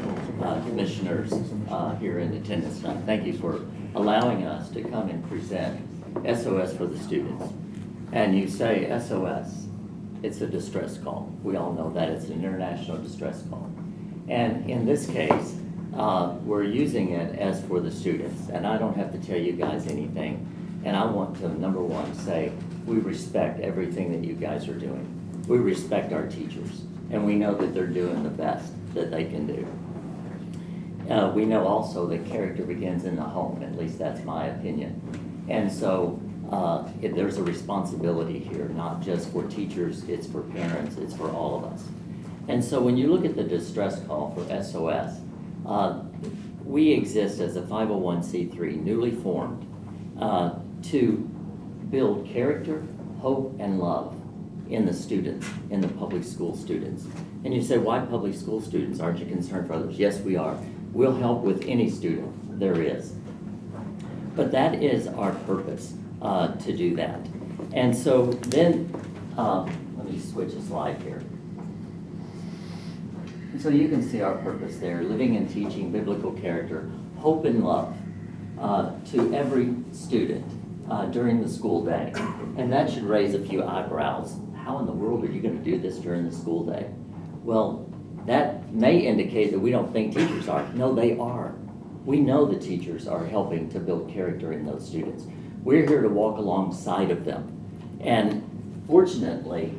commissioners here in attendance tonight. Thank you for allowing us to come and present SOS for the students. And you say SOS, it's a distress call. We all know that it's an international distress call. And in this case, we're using it as for the students. And I don't have to tell you guys anything. And I want to, number one, say we respect everything that you guys are doing. We respect our teachers, and we know that they're doing the best that they can do. We know also that character begins in the home, at least that's my opinion. And so there's a responsibility here, not just for teachers, it's for parents, it's for all of us. And so when you look at the distress call for SOS, we exist as a 501c3, newly formed, to build character, hope, and love in the students, in the public school students. And you say, why public school students? Aren't you concerned for others? Yes, we are. We'll help with any student there is. But that is our purpose, to do that. And so then, let me switch a slide here. And so you can see our purpose there, living and teaching biblical character, hope and love to every student during the school day. And that should raise a few eyebrows. How in the world are you going to do this during the school day? Well, that may indicate that we don't think teachers are. No, they are. We know the teachers are helping to build character in those students. We're here to walk alongside of them. And fortunately,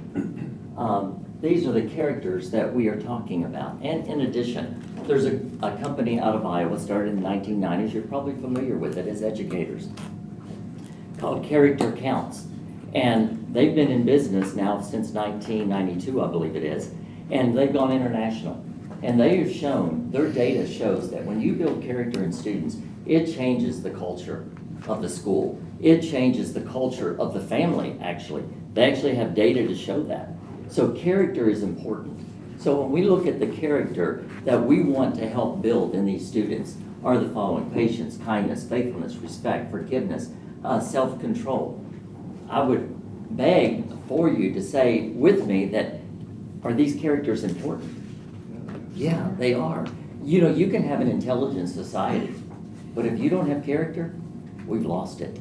these are the characters that we are talking about. And in addition, there's a company out of Iowa, started in the 1990s, you're probably familiar with it as educators, called Character Counts. And they've been in business now since 1992, I believe it is, and they've gone international. And they have shown, their data shows that when you build character in students, it changes the culture of the school. It changes the culture of the family, actually. They actually have data to show that. So character is important. So when we look at the character that we want to help build in these students are the following: patience, kindness, faithfulness, respect, forgiveness, self-control. I would beg for you to say with me that, are these characters important? Yeah, they are. You know, you can have an intelligent society, but if you don't have character, we've lost it.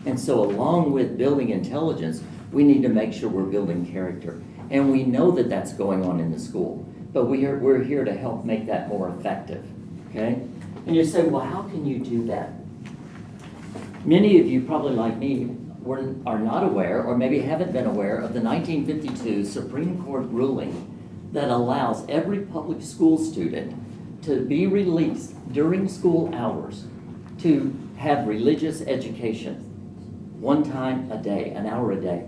And so along with building intelligence, we need to make sure we're building character. And we know that that's going on in the school, but we're here to help make that more effective, okay? And you say, well, how can you do that? Many of you, probably like me, are not aware, or maybe haven't been aware, of the 1952 Supreme Court ruling that allows every public school student to be released during school hours to have religious education. One time a day, an hour a day.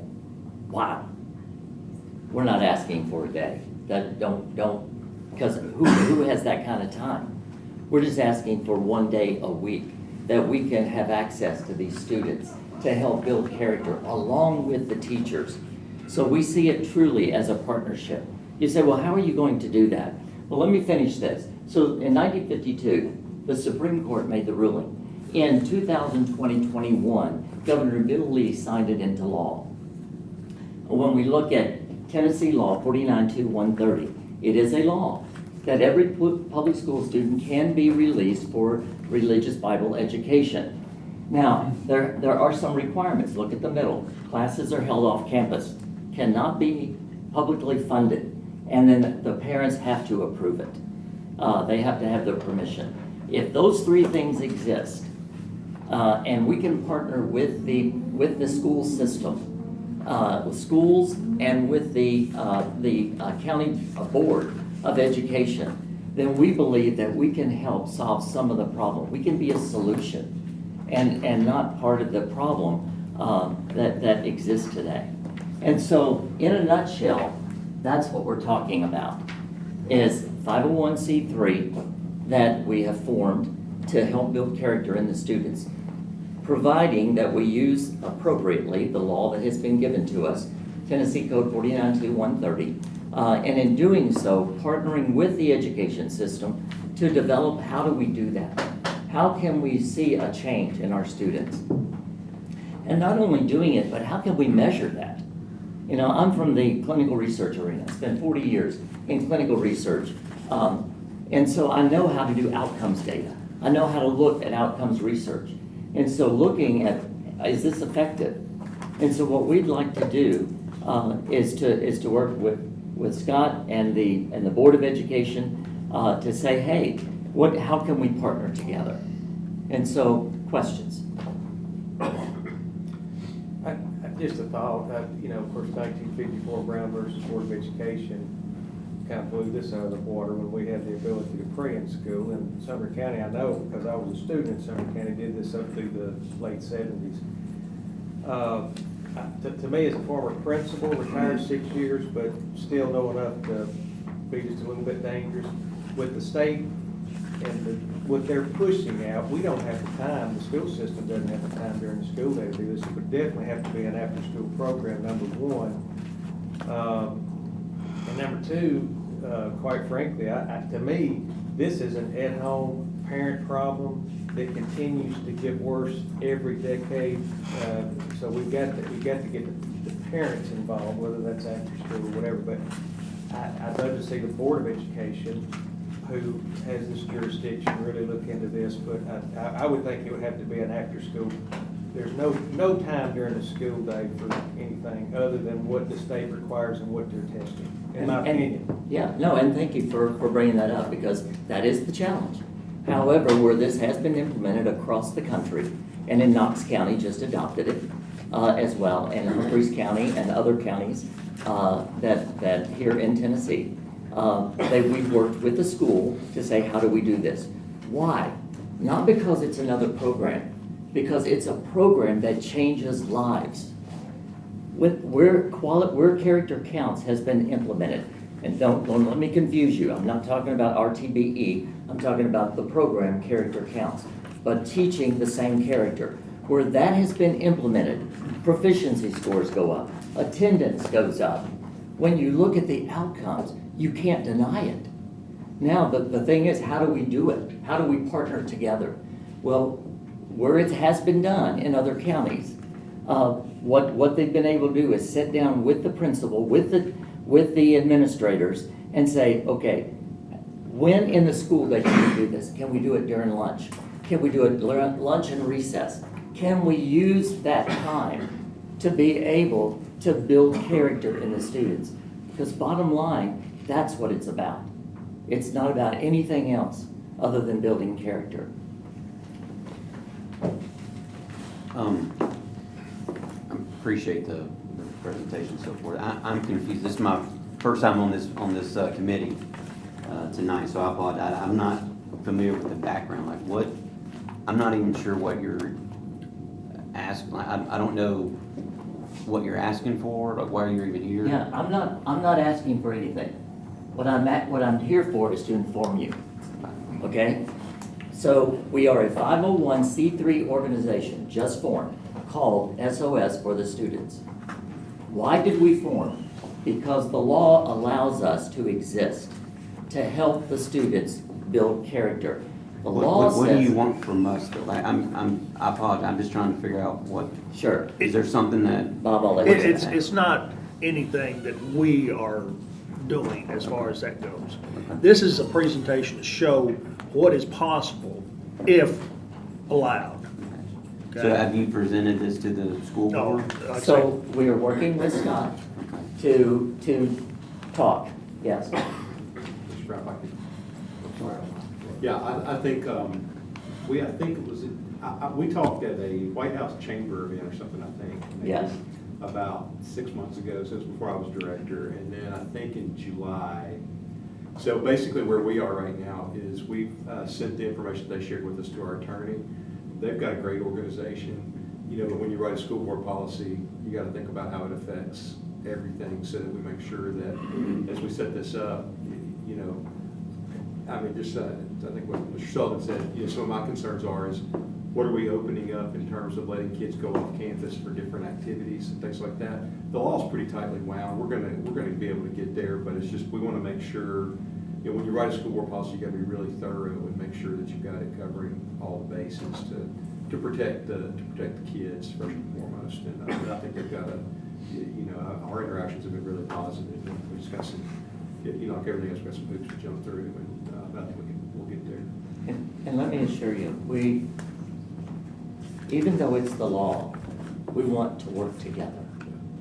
Wow. We're not asking for a day. Because who has that kind of time? We're just asking for one day a week that we can have access to these students to help build character along with the teachers. So we see it truly as a partnership. You say, well, how are you going to do that? Well, let me finish this. So in 1952, the Supreme Court made the ruling. In 2020-21, Governor Bill Lee signed it into law. When we look at Tennessee Law 49-130, it is a law that every public school student can be released for religious Bible education. Now, there are some requirements. Look at the middle. Classes are held off campus, cannot be publicly funded, and then the parents have to approve it. They have to have their permission. If those three things exist, and we can partner with the school system, with schools and with the county board of education, then we believe that we can help solve some of the problem. We can be a solution and not part of the problem that exists today. And so, in a nutshell, that's what we're talking about, is 501c3 that we have formed to help build character in the students, providing that we use appropriately the law that has been given to us, Tennessee Code 49-130, and in doing so, partnering with the education system to develop how do we do that? How can we see a change in our students? And not only doing it, but how can we measure that? You know, I'm from the clinical research arena. I spent 40 years in clinical research. And so I know how to do outcomes data. I know how to look at outcomes research. And so looking at, is this effective? And so what we'd like to do is to work with Scott and the Board of Education to say, hey, how can we partner together? And so, questions? Just a thought, of course, 1954 Brown versus Board of Education kind of blew this out of the water when we had the ability to pray in school. And Sumner County, I know, because I was a student in Sumner County, did this up through the late 70s. To me, as a former principal, retired 6 years, but still know enough to be just a little bit dangerous. With the state and what they're pushing out, we don't have the time, the school system doesn't have the time during the school day to do this. It would definitely have to be an after-school program, number one. And number two, quite frankly, to me, this is an at-home parent problem that continues to get worse every decade. So we've got to get the parents involved, whether that's after school or whatever. But I'd love to see the Board of Education, who has this jurisdiction, really look into this. But I would think it would have to be an after-school. There's no time during the school day for anything other than what the state requires and what they're testing, in my opinion. Yeah, no, and thank you for bringing that up, because that is the challenge. However, where this has been implemented across the country, and in Knox County just adopted it as well, and Humphreys County and other counties that here in Tennessee, we've worked with the school to say, how do we do this? Why? Not because it's another program, because it's a program that changes lives. Where character counts has been implemented, and don't let me confuse you, I'm not talking about RTBE, I'm talking about the program Character Counts, but teaching the same character. Where that has been implemented, proficiency scores go up, attendance goes up. When you look at the outcomes, you can't deny it. Now, the thing is, how do we do it? How do we partner together? Well, where it has been done in other counties, what they've been able to do is sit down with the principal, with the administrators, and say, okay, when in the school day can we do this? Can we do it during lunch? Can we do it during lunch and recess? Can we use that time to be able to build character in the students? Because bottom line, that's what it's about. It's not about anything else other than building character. I appreciate the presentation and so forth. I'm confused. This is my first time on this committee tonight, so I apologize. I'm not familiar with the background. Like what? I'm not even sure what you're asking. I don't know what you're asking for. Like why you're even here. Yeah, I'm not asking for anything. What I'm here for is to inform you. Okay? So we are a 501c3 organization just formed called SOS for the Students. Why did we form? Because the law allows us to exist to help the students build character. The law What says, do you want from us? Like, I apologize. I'm just trying to figure out what. Sure. Is there something that? Bob, I'll let you It's not anything that we are doing as far as that goes. This is a presentation to show what is possible if allowed. So have you presented this to the school No, board? like I So say, we are working with Scott to talk. Yes. Mr. Brown, if I could- Yeah, I think, I think it was, we talked at a White House chamber event or something, I think. maybe Yes. About 6 months ago, so it was before I was director, and then I think in July. So basically where we are right now is we've sent the information they shared with us to our attorney. They've got a great organization. You know, when you write a school board policy, you got to think about how it affects everything so that we make sure that as we set this up, you know, I mean, just I think what Mr. Sullivan said, you know, some of my concerns are is what are we opening up in terms of letting kids go off campus for different activities and things like that. The law's pretty tightly wound. We're gonna be able to get there, but it's just we want to make sure, you know, when you write a school board policy, you got to be really thorough and make sure that you've got it covering all the bases to protect the kids first and foremost. And I think they've got you know, our interactions have been really positive. And we just got some, you know, like everything else, we got some hoops to jump through, and I think we'll get there. And let me assure you, even though it's the law, we want to work together.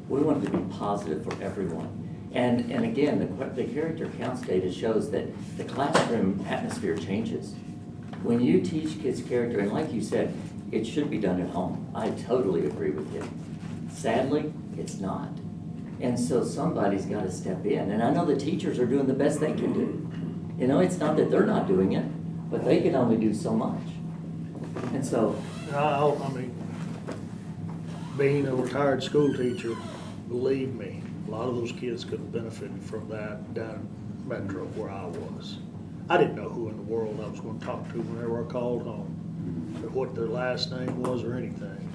We want it to be positive for everyone. And again, the character counts data shows that the classroom atmosphere changes. When you teach kids character, and like you said, it should be done at home. I totally agree with you. Sadly, it's not. And so somebody's got to step in. And I know the teachers are doing the best they can do. You know, it's not that they're not doing it, but they can only do so much. And so, I mean, being a retired school teacher, believe me, a lot of those kids could have benefited from that down Metro where I was. I didn't know who in the world I was going to talk to whenever I called home, or what their last name was or anything.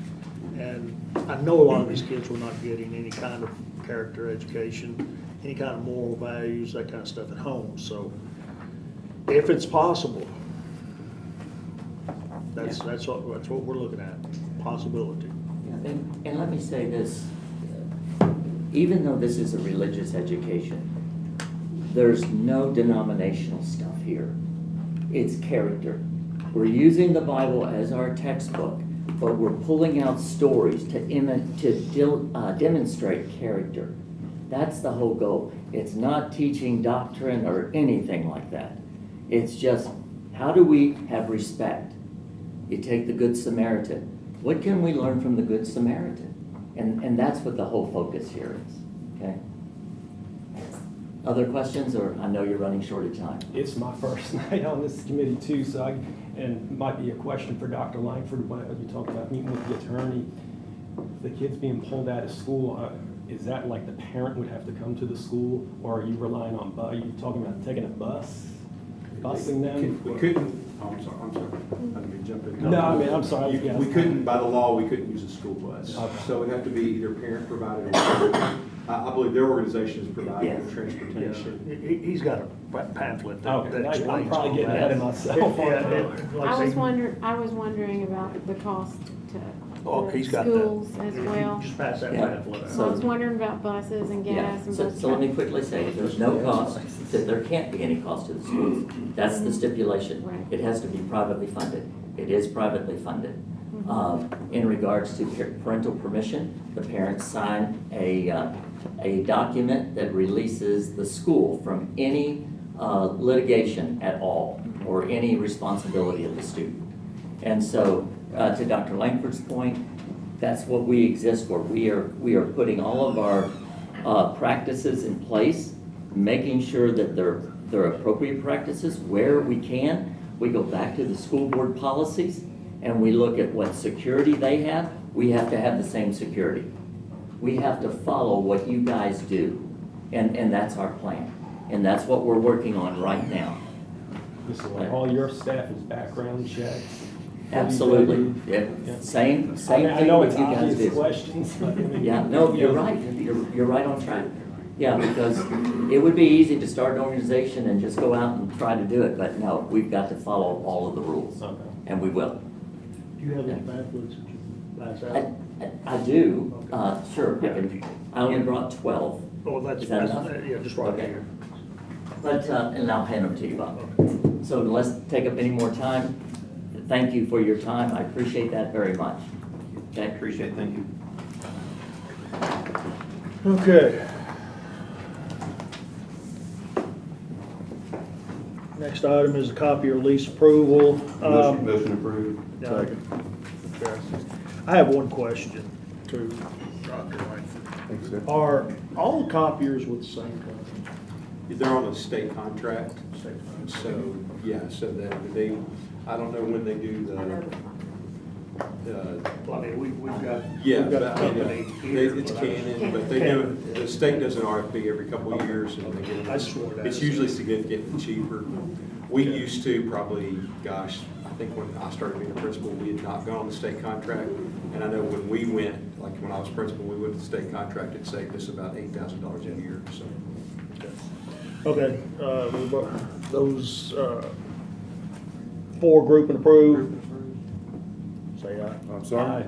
And I know a lot of these kids were not getting any kind of character education, any kind of moral values, that kind of stuff at home. So if it's possible, that's what we're looking at, possibility. yeah, and let me say this, even though this is a religious education, there's no denominational stuff here. It's character. We're using the Bible as our textbook, but we're pulling out stories to demonstrate character. That's the whole goal. It's not teaching doctrine or anything like that. It's just, how do we have respect? You take the Good Samaritan. What can we learn from the Good Samaritan? And that's what the whole focus here is, okay? Other questions, or I know you're running short of time. It's my first night on this committee too, so and it might be a question for Dr. Langford, when you talk about meeting with the attorney. The kids being pulled out of school, is that like the parent would have to come to the school, or are you relying on, are you talking about taking a bus, busing them? We couldn't, oh, I'm sorry, I didn't jump in. No, I mean, I'm sorry. We couldn't, by the law, we couldn't use a school bus. Okay. So it'd have to be either parent provided or, I believe their organization is providing Yes. the transportation. He's got a pamphlet that Okay, I'm explains all probably getting that. ahead of myself. Like I say- was wondering about the cost to Oh, the he's got that. schools as well. Just pass that Yeah. pamphlet. So I was wondering about buses and Yeah, gas and so, bus so let me traffic. quickly say, there's no cost, that there can't be any cost to the schools. That's the stipulation. Right. It has to be privately funded. It is privately funded. In regards to parental permission, the parents sign a document that releases the school from any litigation at all, or any responsibility of the student. And so, to Dr. Langford's point, that's what we exist for. We are putting all of our practices in place, making sure that they're appropriate practices where we can. We go back to the school board policies and we look at what security they have. We have to have the same security. We have to follow what you guys do, and that's our plan. And that's what we're working on right now. This is like all your staff is background checks. Absolutely. Yeah. Yeah. Same I mean, I thing know what it's you guys obvious do. questions, but I mean. Yeah, no, you're right. You're right on track. Yeah, because it would be easy to start an organization and just go out and try to do it, but no, we've got to follow all of the rules, Okay. and we will. Do you have any pamphlets that you pass out? I do, sure, I only brought 12. Oh, that's, Is that enough? yeah, just right Okay. here. But, and I'll hand them to you, Bob. So let's take up any more time. Thank you for your time. I appreciate that very much. Okay? Appreciate it, thank you. Okay. Next item is a copy of lease approval. Motion approved. Okay. I have one question to Dr. Langford. Are all the copiers with the same company? They're on a state contract, so, yeah, so that they, I don't know when they do I mean, we've got, yeah, we've got a but, company here. it's but I- Canon, but they do, the state does an RFP every couple of years, and they get I just wanted to it's ask. usually significantly cheaper. We used to probably, gosh, I think when I started being a principal, we had not gone on the state contract, and I know when we went, like when I was principal, we went to the state contract, it saved us about $8,000 a year, so. Okay, those, four group and approved, say aye. I'm sorry?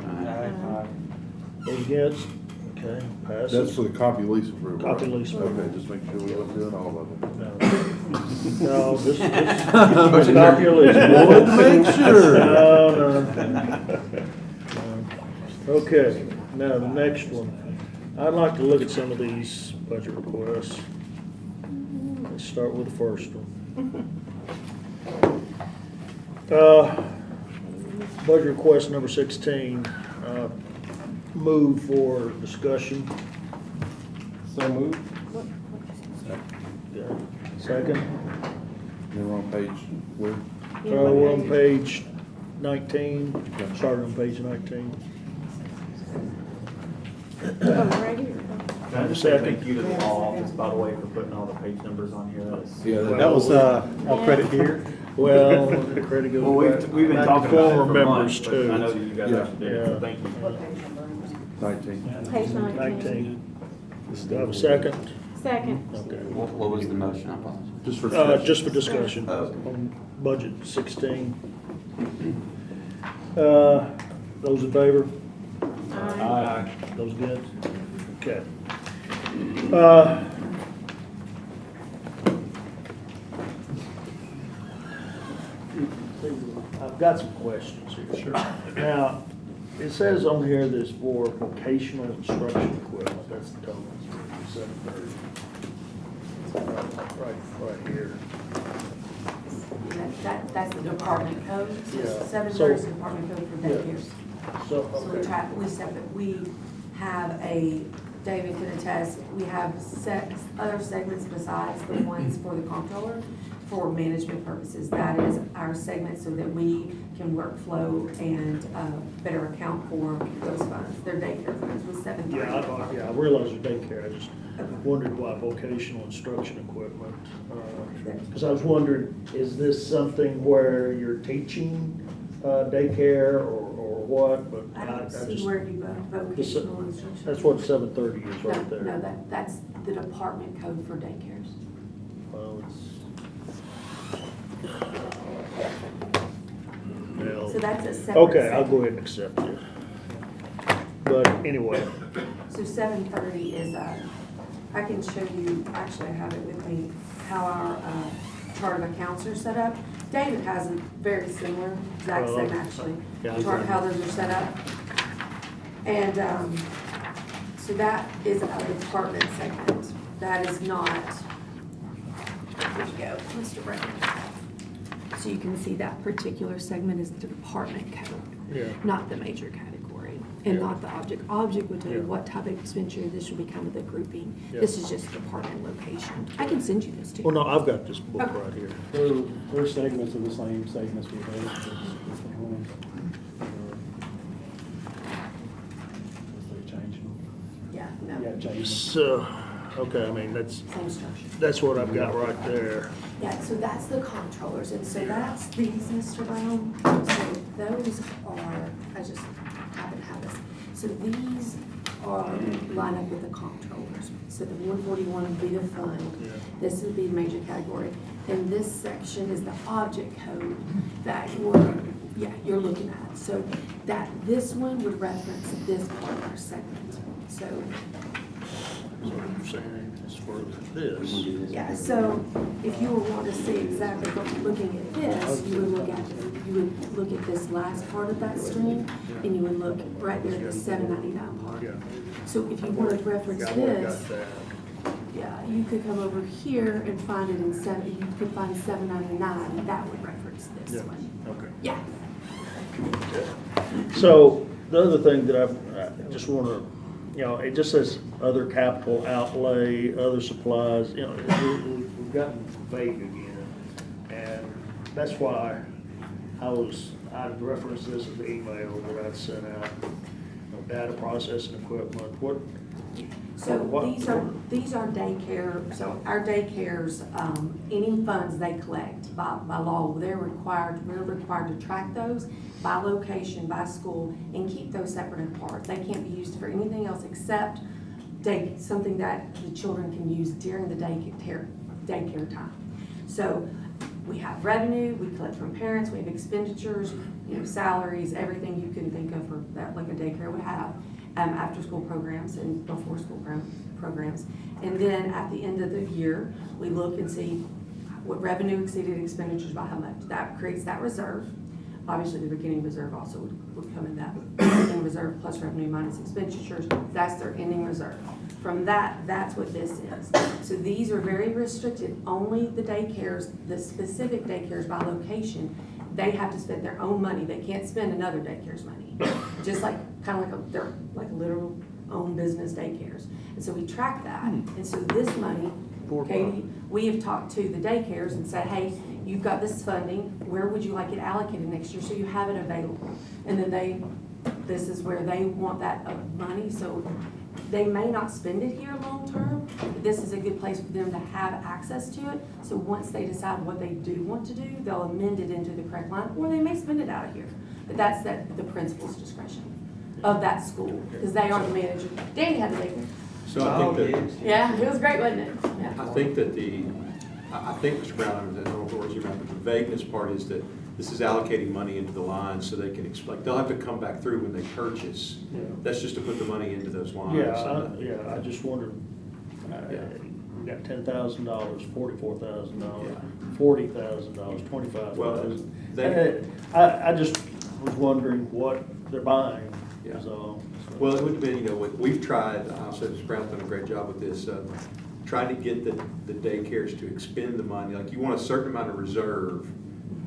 Those against? Okay, passes. That's for the copy lease approval. Copy lease approval. Okay, just make sure we weren't doing all of them. No, this copy of lease. Wanted to make sure. No. Okay, now the next one. I'd like to look at some of these budget requests. Let's start with the first one. Budget request number 16, move for discussion. So moved. Second. Then we're on page, where? We're on page 19, starting on page 19. Oh, right here. Can I just say thank you to the law office, by the way, for putting all the page numbers on here? Yeah, That was, all credit here. Well, the credit goes Well, back. we've been back to talking about it former for members months, but I know too. that you guys Yeah. actually did it, so thank you. What page number? 19. Page 19. 19. Do I have a second? Second. Okay. What was the motion? I apologize. Just for Just for discussion Oh. on budget 16. Those in favor? Aye. Those against? Okay. I've got some questions here. Sure. Now, it says on here this for vocational instruction equipment, that's the total, 730. Right here. That's the department code. Yeah. 730 is the department code for Yeah. daycares. So, So we okay. try, we have a, David can attest, we have other segments besides the ones for the comptroller for management purposes. That is our segment so that we can workflow and better account for those funds. They're daycare funds with 730. Yeah, I realize the daycare, I just wondered why vocational instruction equipment. Because I was wondering, is this something where you're teaching daycare or what? But I don't see just, where you vocational instruction. that's what 730 is right there. No, that's the department code for daycares. Well, well, So that's a separate. okay, I'll segment. go ahead and accept it. But anyway, So 730 is, I can show you, actually I have it with me, how our chart of accounts are set up. David has a very similar, exact same actually, Yeah, chart, okay. how those are set up. And so that is a department segment. That is not, here you go, Mr. Brown. So you can see that particular segment is the department code, yeah. not the major category, and Yeah. not the object. Object would tell you Yeah. what type of expenditure, this would be kind of the grouping. Yeah. This is just department location. I can send you this too. Well, no, I've got this book Okay. right here. Their segments are the same segments we have. Just different ones. They're changing. Yeah, Yeah, no, changing. So, okay, I mean, same structure. that's what I've got right there. Yeah, so that's the comptrollers, and so that's these, Mr. Brown. So those are, I just happen to have this. So these are line up with the comptrollers. So the 141 would be the fund. Yeah. This would be major category. And this section is the object code that you're looking at. So that this one would reference this part of our segment. So So what you're saying is for this. yeah, so if you would want to see exactly what you're looking at this, you would look at this last part of that stream, and you would look right there at the 799 part. Yeah. So if you wanted to reference Yeah, I would've this, got that. yeah, you could come over here and find it in you could find 799, and that would reference this Yeah, one. okay. Yeah. So the other thing that I just want to, it just says other capital outlay, other supplies, we've gotten vague again. And that's why I'd reference this in the email that I'd sent out, data processing equipment, So what- these are daycare, so our daycares, any funds they collect by law, we're required to track those by location, by school, and keep those separate and apart. They can't be used for anything else except something that the children can use during the daycare time. So we have revenue, we collect from parents, we have expenditures, salaries, everything you can think of for that, like a daycare would have. After-school programs and before-school programs. And then at the end of the year, we look and see what revenue exceeded expenditures by how much. That creates that reserve. Obviously, the beginning reserve also would come in ending reserve plus revenue minus expenditures, that's their ending reserve. From that, that's what this is. So these are very restricted, only the daycares, the specific daycares by location, they have to spend their own money, they can't spend another daycare's money. Just like, kind of like they're like literal own business daycares. And so we track that, and so this money, Katie, we have talked to the daycares and said, hey, you've got this funding, where would you like it allocated next year, so you have it available. And then this is where they want that money, so they may not spend it here long-term, but this is a good place for them to have access to it. So once they decide what they do want to do, they'll amend it into the correct line, or they may spend it out of here. But that's the principal's discretion of that school, because they are the manager. Danny had the daycare. So I think that, Yeah, it was great, wasn't it? Yeah. I think that I think, Mr. Brown, I don't know what words you meant, but the vagueness part is that this is allocating money into the lines so they can, like, they'll have to come back through when they purchase. Yeah. That's just to put the money into those lines. I just wondered, we got $10,000, $44,000, $40,000, $25,000. I just was wondering what they're buying, Yeah. so. Well, it would have been, we've tried, I'll say Mr. Brown's done a great job with this, trying to get the daycares to expend the money. Like, you want a certain amount of reserve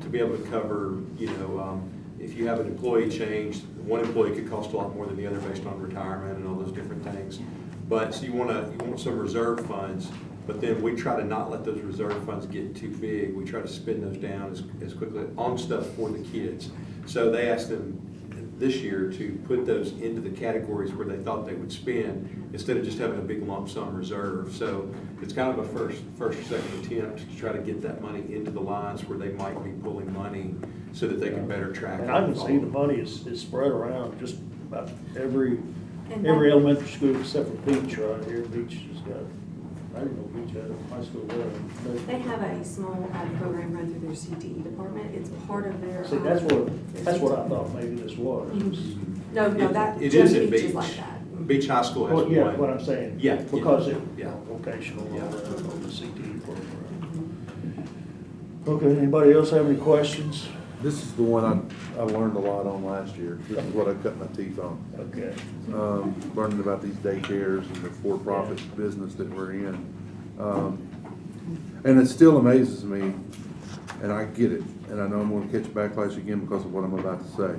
to be able to cover, if you have an employee change, one employee could cost a lot more than the other based on retirement and all those different things. But, so you want some reserve funds, but then we try to not let those reserve funds get too big. We try to spend those down as quickly on stuff for the kids. So they asked them this year to put those into the categories where they thought they would spend, instead of just having a big lump sum reserve. So it's kind of a first or second attempt to try to get that money into the lines where they might be pulling money so that they can better track it. And I can see the money is spread around just about every elementary school except for Beach right here. Beach has got, I didn't know Beach had a high school there. They have a small program run through their CTE department. It's part of their. See, that's what I thought maybe this was. No, that, It just is at Beach is Beach. like that. Beach High School has Well, one. yeah, what I'm saying. Yeah. Because it, Yeah. vocational, Yeah. on the CTE program. Okay, anybody else have any questions? This is the one I learned a lot on last year. This is what I cut my teeth on. Okay. Learning about these daycares and the for-profit business that we're in. And it still amazes me, and I get it, and I know I'm gonna catch backlash again because of what I'm about to say.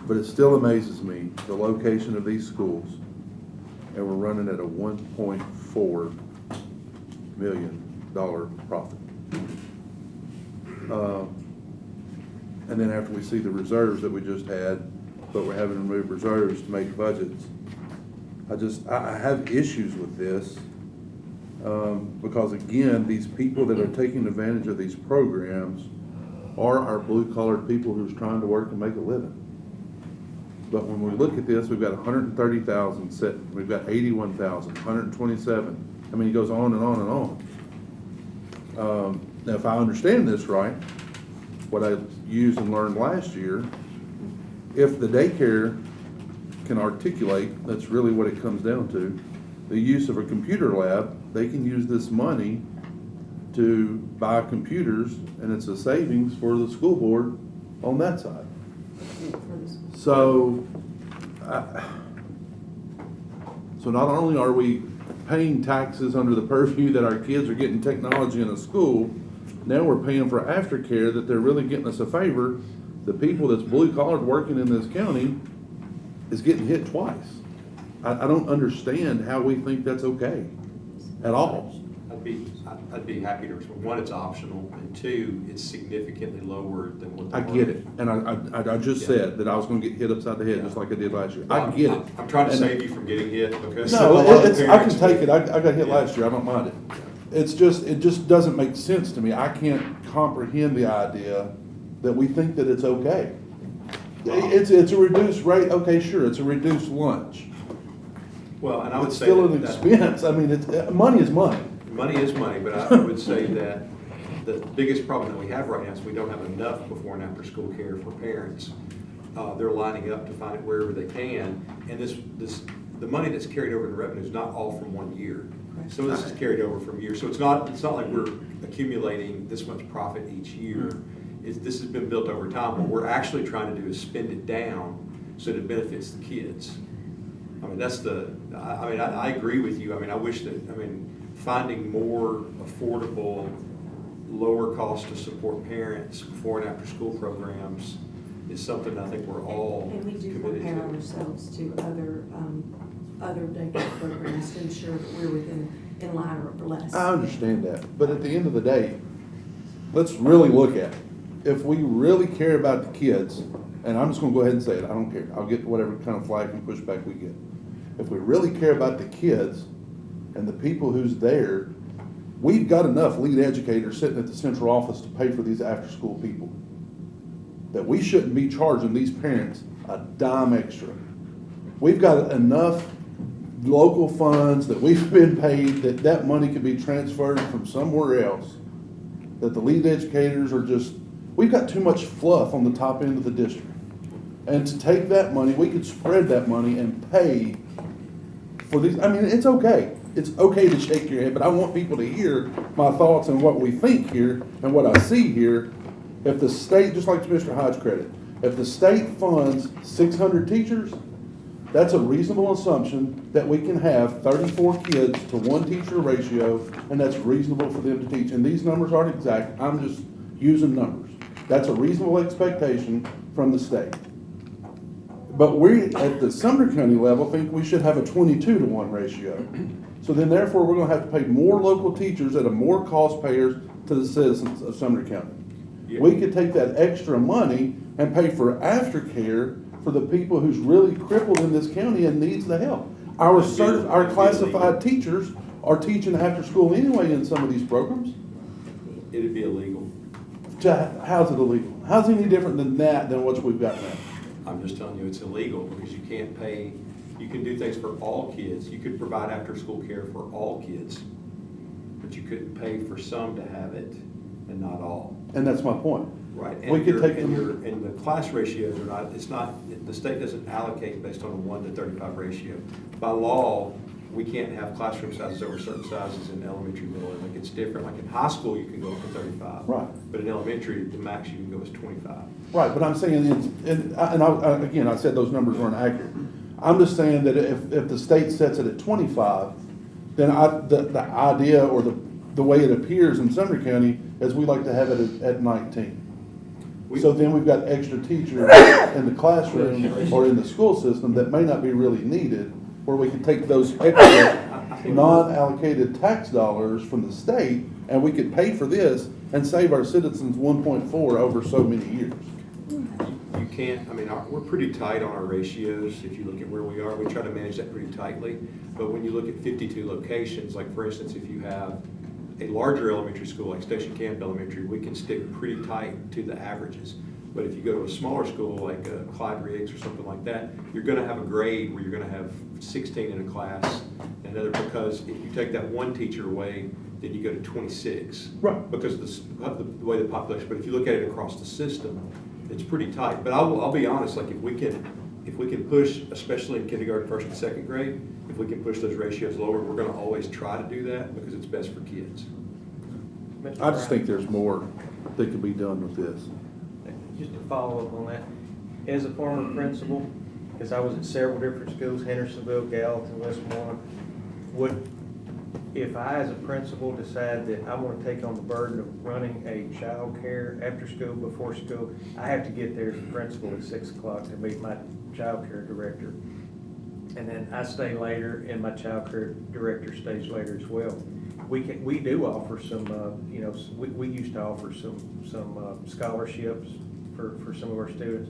But it still amazes me, the location of these schools, and we're running at a $1.4 million profit. And then after we see the reserves that we just had, but we're having to remove reserves to make budgets, I have issues with this, because again, these people that are taking advantage of these programs are our blue-collared people who's trying to work and make a living. But when we look at this, we've got 130,000 set, we've got 81,000, 127. I mean, it goes on and on and on. Now, if I understand this right, what I used and learned last year, if the daycare can articulate, that's really what it comes down to, the use of a computer lab, they can use this money to buy computers, and it's a savings for the school board on that side. So, so not only are we paying taxes under the purview that our kids are getting technology in a school, now we're paying for aftercare that they're really getting us a favor. The people that's blue-collared working in this county is getting hit twice. I don't understand how we think that's okay at all. I'd be happy to respond. One, it's optional, and two, it's significantly lower than what. I get it, and I just said that I was gonna get hit upside the head just like I did last year. I get it. I'm trying to save you from getting hit because. No, a lot of I can parents take it. would- I got hit last year. I don't mind it. It just doesn't make sense to me. I can't comprehend the idea that we think that it's okay. It's a reduced rate. Okay, sure, it's a reduced lunch. Well, and I would It's say still an that expense. I mean, money is money. money is money, but I would say that the biggest problem that we have right now is we don't have enough before and after school care for parents. They're lining up to find it wherever they can, and the money that's carried over in revenue is not all from one year. Some of this is carried over from years, so it's not like we're accumulating this much profit each year. This has been built over time. What we're actually trying to do is spend it down so that it benefits the kids. I mean, I agree with you. I mean, I wish that, finding more affordable, lower cost to support parents before and after school programs is something I think we're all And we do committed compare to. ourselves to other daycare programs to ensure that we're in line or less. I understand that, but at the end of the day, let's really look at it. If we really care about the kids, and I'm just gonna go ahead and say it, I don't care, I'll get whatever kind of flag and pushback we get. If we really care about the kids and the people who's there, we've got enough lead educators sitting at the central office to pay for these after-school people. That we shouldn't be charging these parents a dime extra. We've got enough local funds that we've been paid, that money could be transferred from somewhere else. That the lead educators are just, we've got too much fluff on the top end of the district. And to take that money, we could spread that money and pay for these. I mean, it's okay. It's okay to shake your head, but I want people to hear my thoughts and what we think here and what I see here. If the state, just like to Mr. Hyde's credit, if the state funds 600 teachers, that's a reasonable assumption that we can have 34 kids to 1 teacher ratio, and that's reasonable for them to teach. And these numbers aren't exact, I'm just using numbers. That's a reasonable expectation from the state. But we, at the Sumner County level, think we should have a 22 to 1 ratio. So then therefore, we're gonna have to pay more local teachers at a more cost payers to the citizens of Sumner County. Yeah. We could take that extra money and pay for aftercare for the people who's really crippled in this county and needs the help. Our classified teachers are teaching after school anyway in some of these programs. It'd be illegal. How's it illegal? How's it any different than that than what we've got now? I'm just telling you, it's illegal because you can't pay, you can do things for all kids. You could provide after-school care for all kids, but you couldn't pay for some to have it and not all. And that's my point. Right. We could take And the class ratios are not, it's not, the state doesn't allocate based on a 1 to 35 ratio. By law, we can't have classroom sizes over certain sizes in elementary, middle, like it's different. Like in high school, you can go up to 35. Right. But in elementary, the max you can go is 25. Right, but I'm saying, again, I said those numbers weren't accurate. I'm just saying that if the state sets it at 25, then the idea or the way it appears in Sumner County is we like to have it at 19. So then we've got extra teachers in the classroom or in the school system that may not be really needed, where we could take those extra non-allocated tax dollars from the state and we could pay for this and save our citizens 1.4 over so many years. You can't, we're pretty tight on our ratios. If you look at where we are, we try to manage that pretty tightly. But when you look at 52 locations, like for instance, if you have a larger elementary school like Station Camp Elementary, we can stick pretty tight to the averages. But if you go to a smaller school like Clyde Riggs or something like that, you're going to have a grade where you're going to have 16 in a class, and another, because if you take that one teacher away, then you go to 26. Right. Because of the way the population. But if you look at it across the system, it's pretty tight. But I'll be honest, like if we can push, especially in kindergarten, first and second grade, if we can push those ratios lower, we're going to always try to do that because it's best for kids. I just think there's more that could be done with this. Just to follow up on that, as a former principal, because I was at several different schools, Hendersonville, Gallatin, Westmoreland, if I as a principal decide that I want to take on the burden of running a child care after school, before school, I have to get there as a principal at 6 o'clock to meet my child care director. And then I stay later and my child care director stays later as well. We do offer some, we used to offer some scholarships for some of our students.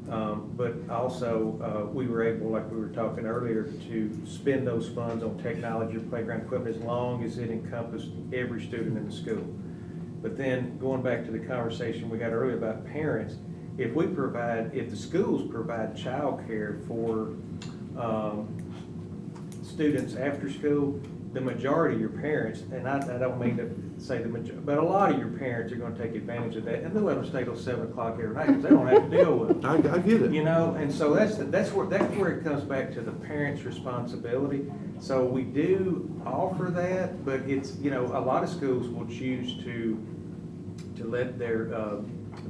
But also, we were able, like we were talking earlier, to spend those funds on technology or playground equipment as long as it encompassed every student in the school. But then, going back to the conversation we had earlier about parents, if the schools provide childcare for students after school, the majority of your parents, and I don't mean to say the majority, but a lot of your parents are going to take advantage of that, and they'll let them stay till 7 o'clock every night because they don't have to deal with it. I get it. And so that's where it comes back to the parents' responsibility. So we do offer that, but it's, a lot of schools will choose to let their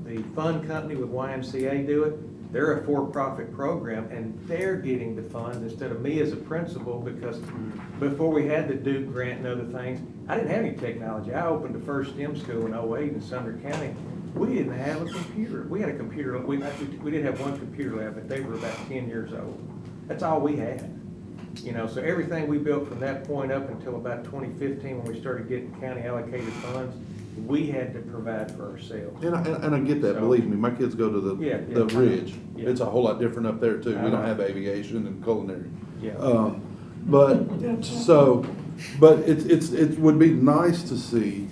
the fund company with YMCA do it. They're a for-profit program, and they're getting the funds instead of me as a principal, because before we had the Duke grant and other things, I didn't have any technology. I opened the first STEM school in '08 in Sumner County. We didn't have a computer. We had a computer, we did have one computer lab, but they were about 10 years old. That's all we had. You know, so everything we built from that point up until about 2015, when we started getting county allocated funds, we had to provide for ourselves. And I get that, believe me, my kids go to Yeah, the yeah. Ridge. Yeah. It's a whole lot different up there too. We I don't know. have aviation and culinary. Yeah. But it would be nice to see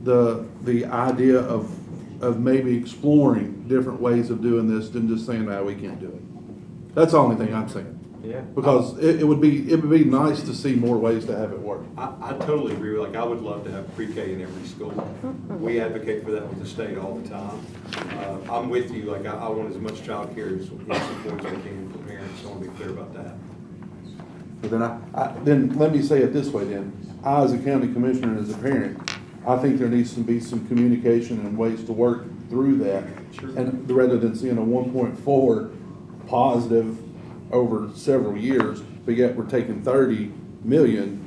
the idea of maybe exploring different ways of doing this than just saying, we can't do it. That's the only thing I'm saying. Yeah. Because it would be nice to see more ways to have it work. I totally agree. Like, I would love to have pre-K in every school. We advocate for that with the state all the time. I'm with you. Like, I want as much childcare as support as I can for parents. I want to be clear about that. But then let me say it this way then. I, as a county commissioner and as a parent, I think there needs to be some communication and ways to work through that. Sure. And rather than seeing a 1.4 positive over several years, but yet we're taking 30 million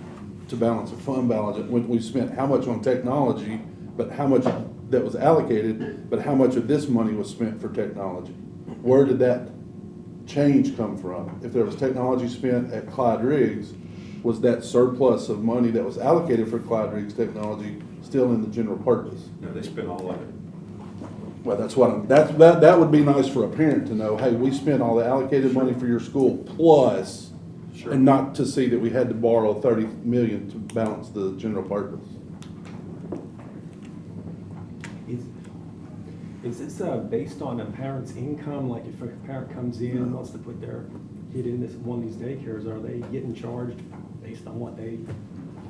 to balance a fund balance. When we spent how much on technology, but how much that was allocated, but how much of this money was spent for technology? Where did that change come from? If there was technology spent at Clyde Riggs, was that surplus of money that was allocated for Clyde Riggs technology still in the general purpose? No, they spent all of it. Well, that's what that would be nice for a parent to know, hey, we spent all the allocated money for your school plus, Sure. and not to see that we had to borrow 30 million to balance the general purpose. Is this based on a parent's income? Like if a parent comes in and wants to put their kid in one of these daycares, are they getting charged based on what they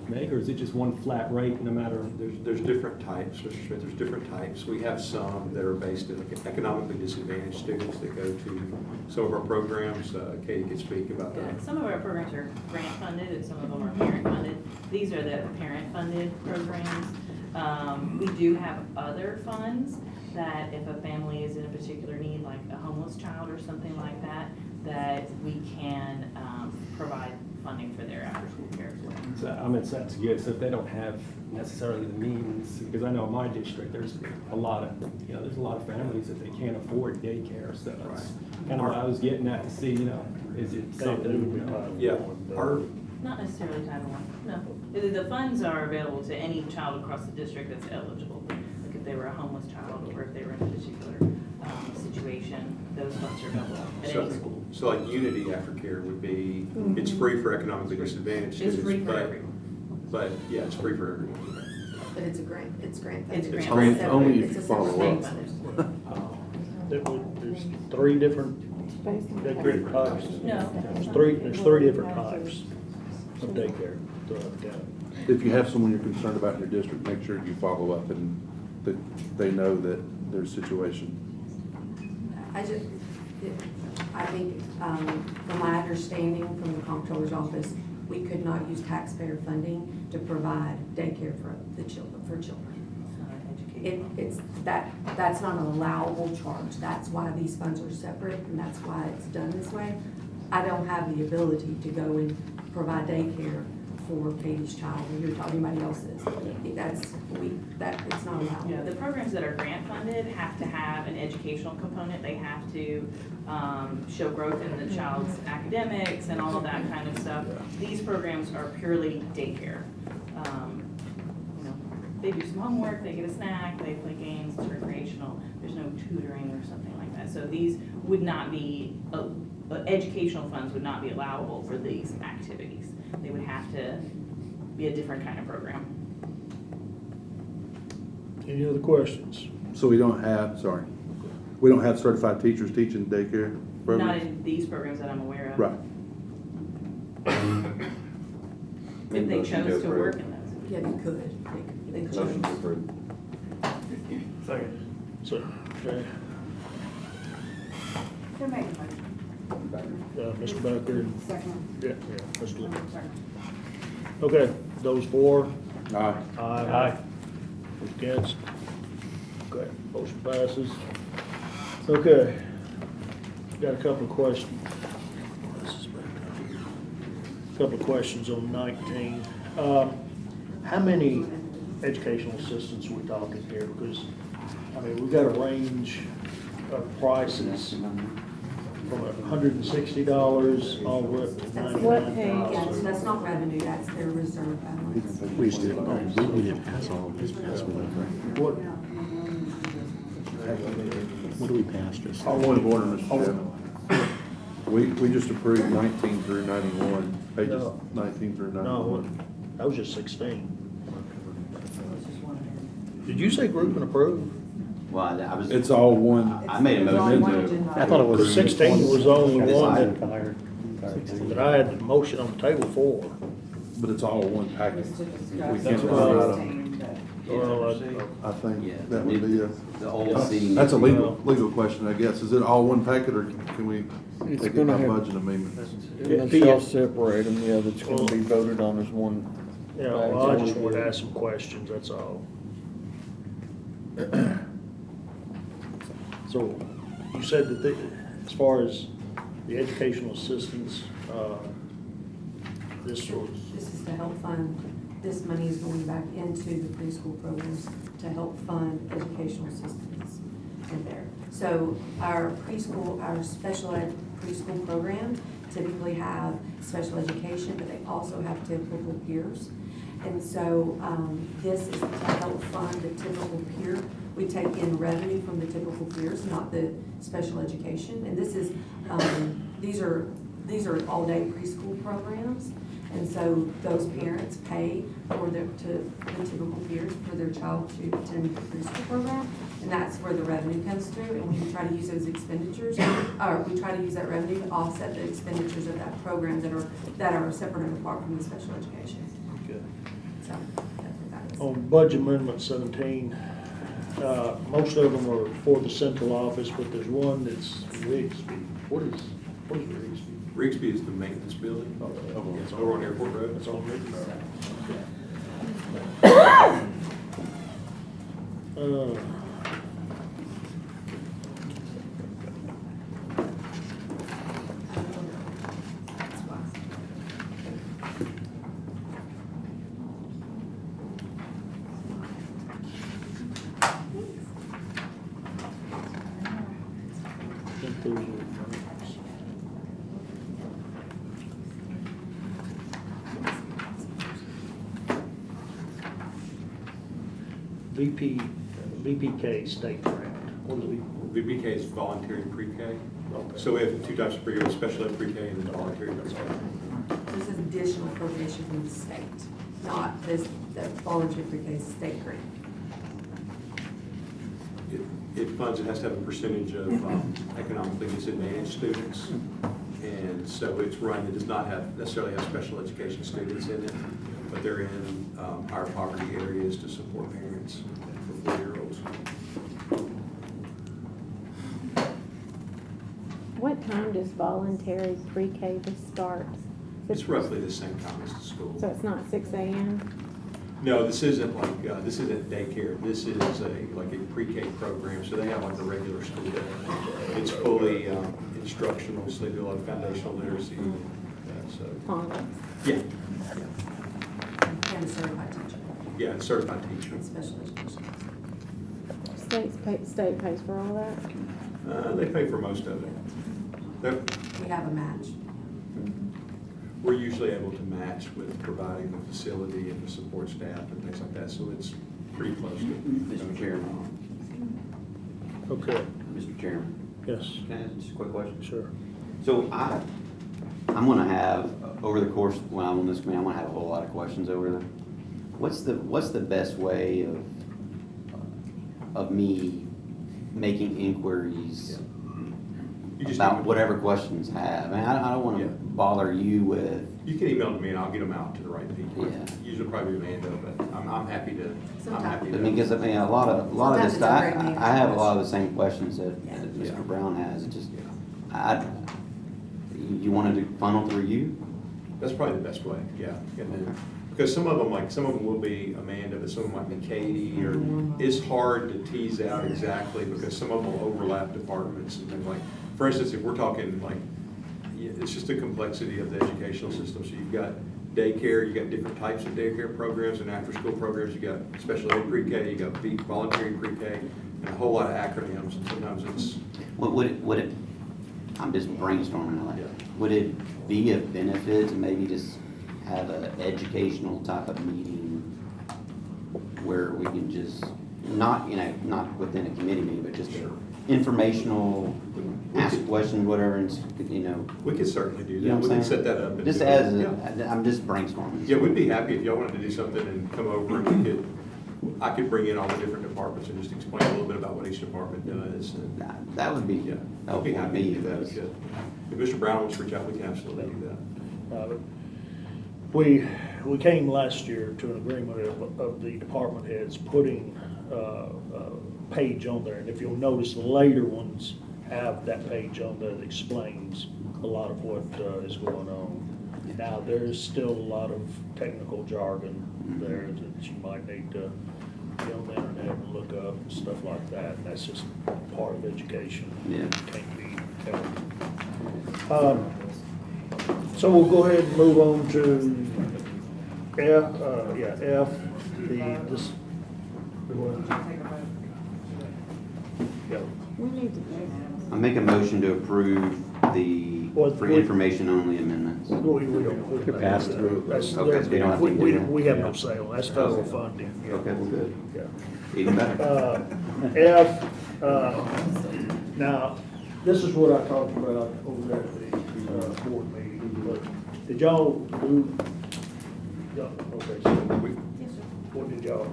make, or is it just one flat rate no matter? There's different types, Mr. Smith, there's different types. We have some that are based in economically disadvantaged students that go to some of our programs. Katie could speak about Yeah, that. some of our programs are grant funded and some of them are parent funded. These are the parent funded programs. We do have other funds that if a family is in a particular need, like a homeless child or something like that, that we can provide funding for their after school care as well. So, I mean, so that's good. So if they don't have necessarily the means, because I know in my district, there's a lot of, there's a lot of families that they can't afford daycare. So that's kind of what I was getting at to see, is it something, Yeah, Not necessarily Title I, no. The funds are available to any child across the district that's eligible. Like if they were a homeless child or if they were in a particular situation, those funds are available at any school. So like Unity Aftercare would be, it's free for economically disadvantaged students. It's free for but- everyone. But, yeah, it's free for everyone. But it's grant It's funded. grant Only- funded. only if It's you a follow separate up. funded. There's three different daycare types. No. There's three different types of daycare throughout the county. If you have someone you're concerned about in your district, make sure you follow up and that they know that their situation. I think, from my understanding from the comptroller's office, we could not use taxpayer funding to provide daycare for children. That's not an allowable charge. That's why these funds are separate, and that's why it's done this way. I don't have the ability to go and provide daycare for Katie's child, or you're talking about else's. It's not allowed. Yeah, the programs that are grant funded have to have an educational component. They have to show growth in the child's academics and all of that kind of stuff. These programs are purely daycare. They do some homework, they get a snack, they play games, it's recreational. There's no tutoring or something like that. So these would not be, educational funds would not be allowable for these activities. They would have to be a different kind of program. Any other questions? So we don't have certified teachers teaching daycare Not programs? in these programs that I'm aware of. Right. If they chose to work in those. Yeah, they could. They could. Motion to approve. Second. So, okay, Who made the motion? Mr. Becker, Second. yeah, Mr. Lee. Okay, those for? Aye. Aye. Those against? Okay, motion passes. Okay, got a couple of questions. Couple of questions on 19. How many educational assistants are we talking here? Because, I mean, we've got a range of prices from $160 all the way up to Yeah, $99,000. that's not revenue, that's their reserve balance. We just did, we didn't pass all of this past month. What, What do we pass just? On point of order, Mr. Chairman. We just approved 19 through 91, pages No. 19 through no, 91. that was just 16. Did you say group and approve? Well, I was, It's all one. I made a motion to. I thought it was 16 was the only This one item. that I had the motion on the table for. But it's all one package. We That's can't what I- decide on. Well, I think Yeah, that would be the old seating. that's a legal question, I guess. Is it all one packet or can we It's take it gonna by have- budget amendments? Unless y'all separate them, yeah, that's gonna be voted on as one. Yeah, well, I just wanted to ask some questions, that's all. So, you said that as far as the educational assistance, this was, This is to help fund, this money is going back into the preschool programs to help fund educational assistance in there. So our preschool, our special ed preschool program typically have special education, but they also have typical peers. And so this is to help fund the typical peer. We take in revenue from the typical peers, not the special education. And this is, these are all-day preschool programs. And so those parents pay for the typical peers for their child to attend the preschool program. And that's where the revenue comes through. And we try to use those expenditures, or we try to use that revenue to offset the expenditures of that program that are separate and apart from the special education. okay. So that's what that is. On budget amendment 17, most of them are for the central office, but there's one that's Rigsby. What is Rigsby? Rigsby is the maintenance building. Oh, It's over on Airport Road. It's on Rigsby. VPK state grant. What is it? VPK is voluntary pre-K. Okay. So we have two types of pre-K, special ed pre-K and then voluntary pre-K. This is additional appropriation from the state, not this, the voluntary pre-K state grant. It funds, it has to have a percentage of economically disadvantaged students. And so it's run, it does not necessarily have special education students in it, but they're in higher poverty areas to support parents for 4-year-olds. What time does voluntary pre-K start? It's roughly the same time as the school. So it's not 6 a.m.? No, this isn't like, this isn't daycare. This is like a pre-K program, so they have like a regular school day. It's fully instructional, so they do a lot of foundational literacy. So, Phonics? yeah, And a certified teacher. yeah, and certified teacher. And special education. State pays for all that? They pay for most of it. We have a match. We're usually able to match with providing the facility and the support staff and things like that, so it's pretty close to. Mr. Chairman. Okay, Mr. Chairman. yes, Can I ask just a quick question? sure. So I'm gonna have, over the course, when I'm on this committee, I'm gonna have a whole lot of questions over them. What's the best way of me making inquiries about whatever questions I have? I mean, I don't wanna bother you with. You can email to me and I'll get them out to the right people. Yeah. Usually probably Amanda, but I'm happy to, I'm happy to. I mean, because I mean, a lot of Sometimes this, it's a great name I have a for lot of the same questions that Yeah. Mr. Brown has. It just, you wanted to funnel through you? That's probably the best way, yeah. And then because some of them will be Amanda, but some of them might be Katie, or it's hard to tease out exactly because some of them will overlap departments and things like, for instance, if we're talking like, it's just the complexity of the educational system. So you've got daycare, you've got different types of daycare programs and after-school programs. You've got special ed pre-K, you've got voluntary pre-K, and a whole lot of acronyms. And sometimes it's. Would it, I'm just brainstorming, like, Yeah. would it be a benefit to maybe just have an educational type of meeting where we can just, not, not within a committee meeting, but just informational, ask questions, whatever, and, We could certainly do You that. know what We I'm can saying? set that up. And Just do as, it. I'm just brainstorming. Yeah, we'd be happy if y'all wanted to do something and come over and I could bring in all the different departments and just explain a little bit about what each department does. And, That would be yeah, I'd helpful be to happy to me. do that. because- If Mr. Brown wants to reach out, we can absolutely do that. We came last year to an agreement of the department heads putting a page on there. And if you'll notice, the later ones have that page on there that explains a lot of what is going on. Now, there's still a lot of technical jargon there that you might need to get on the internet and look up and stuff like that. And that's just part of education. Yeah. Can't be helped. So we'll go ahead and move on to F, this. Yeah. We need to do I make a motion to approve the, for information only amendments. We don't. Could pass through. That's, Okay, we don't have to do that. we have no say on, that's federal funding. Yeah. Okay, well, good. Yeah. Even better. F, now, this is what I talked about over there at the board meeting, but did y'all do, yeah, okay, so what did y'all,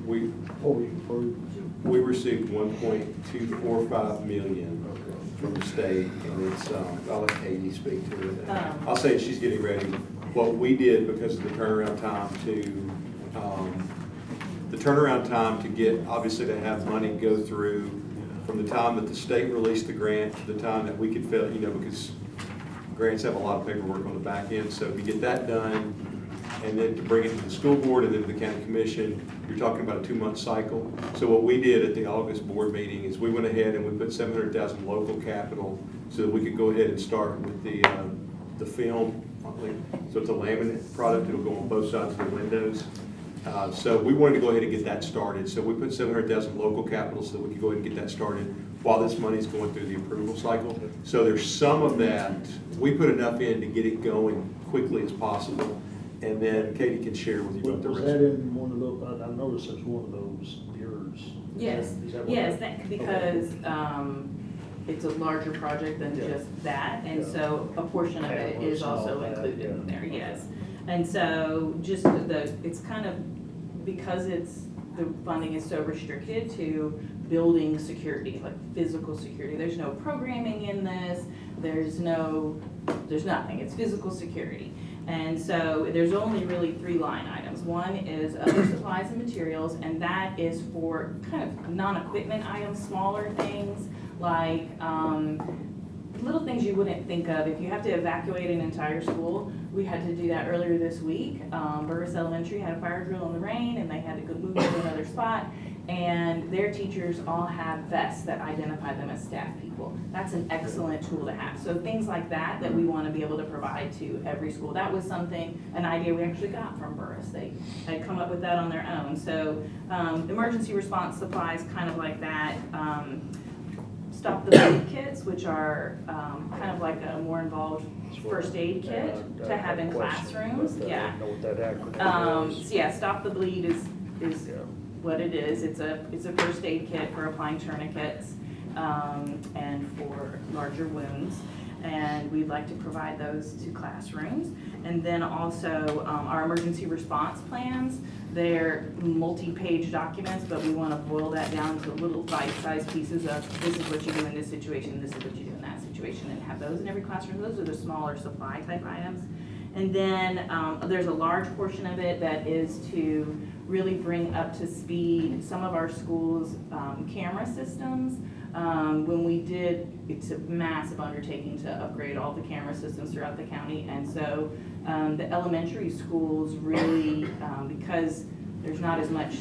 before we approved? We received 1.245 million from the state, and it's, I'll let Katie speak to it. I'll say she's getting ready. What we did, because of the turnaround time to get, obviously to have money go through from the time that the state released the grant to the time that we could fill, because grants have a lot of paperwork on the back end. So to get that done, and then to bring it to the school board and then to the county commission, you're talking about a 2-month cycle. So what we did at the August board meeting is we went ahead and we put $700,000 local capital so that we could go ahead and start with the film. So it's a laminate product, it'll go on both sides of the windows. So we wanted to go ahead and get that started. So we put $700,000 local capital so that we could go ahead and get that started while this money is going through the approval cycle. So there's some of that, we put enough in to get it going quickly as possible. And then Katie can share with you about the Was rest. that in one of those, I noticed there's one of those, yours. Yes, Is that what yes, that- because it's a larger project than Yeah. just that, and Yeah. so a portion of it is Cameras and all also that, included in yeah. there, yes. And so just it's kind of, because the funding is so restricted to building security, like physical security. There's no programming in this, there's nothing, it's physical security. And so there's only really 3 line items. One is other supplies and materials, and that is for kind of non-equipment items, smaller things like little things you wouldn't think of. If you have to evacuate an entire school, we had to do that earlier this week. Burris Elementary had a fire drill in the rain, and they had to go move to another spot. And their teachers all have vests that identify them as staff people. That's an excellent tool to have. So things like that we want to be able to provide to every school. That was an idea we actually got from Burris. They had come up with that on their own. So emergency response supplies, kind of like that. Stop the bleed kits, which are kind of like a more involved first aid kit to have in classrooms. Yeah. I know what that acronym is. So yeah, Stop the Bleed is Yeah. what it is. It's a first aid kit for applying tourniquets and for larger wounds. And we'd like to provide those to classrooms. And then also our emergency response plans. They're multi-page documents, but we want to boil that down to little bite-sized pieces of this is what you do in this situation, this is what you do in that situation, and have those in every classroom. Those are the smaller supply type items. And then there's a large portion of it that is to really bring up to speed some of our schools' camera systems. When we did, it's a massive undertaking to upgrade all the camera systems throughout the county. And so the elementary schools really, because there's not as much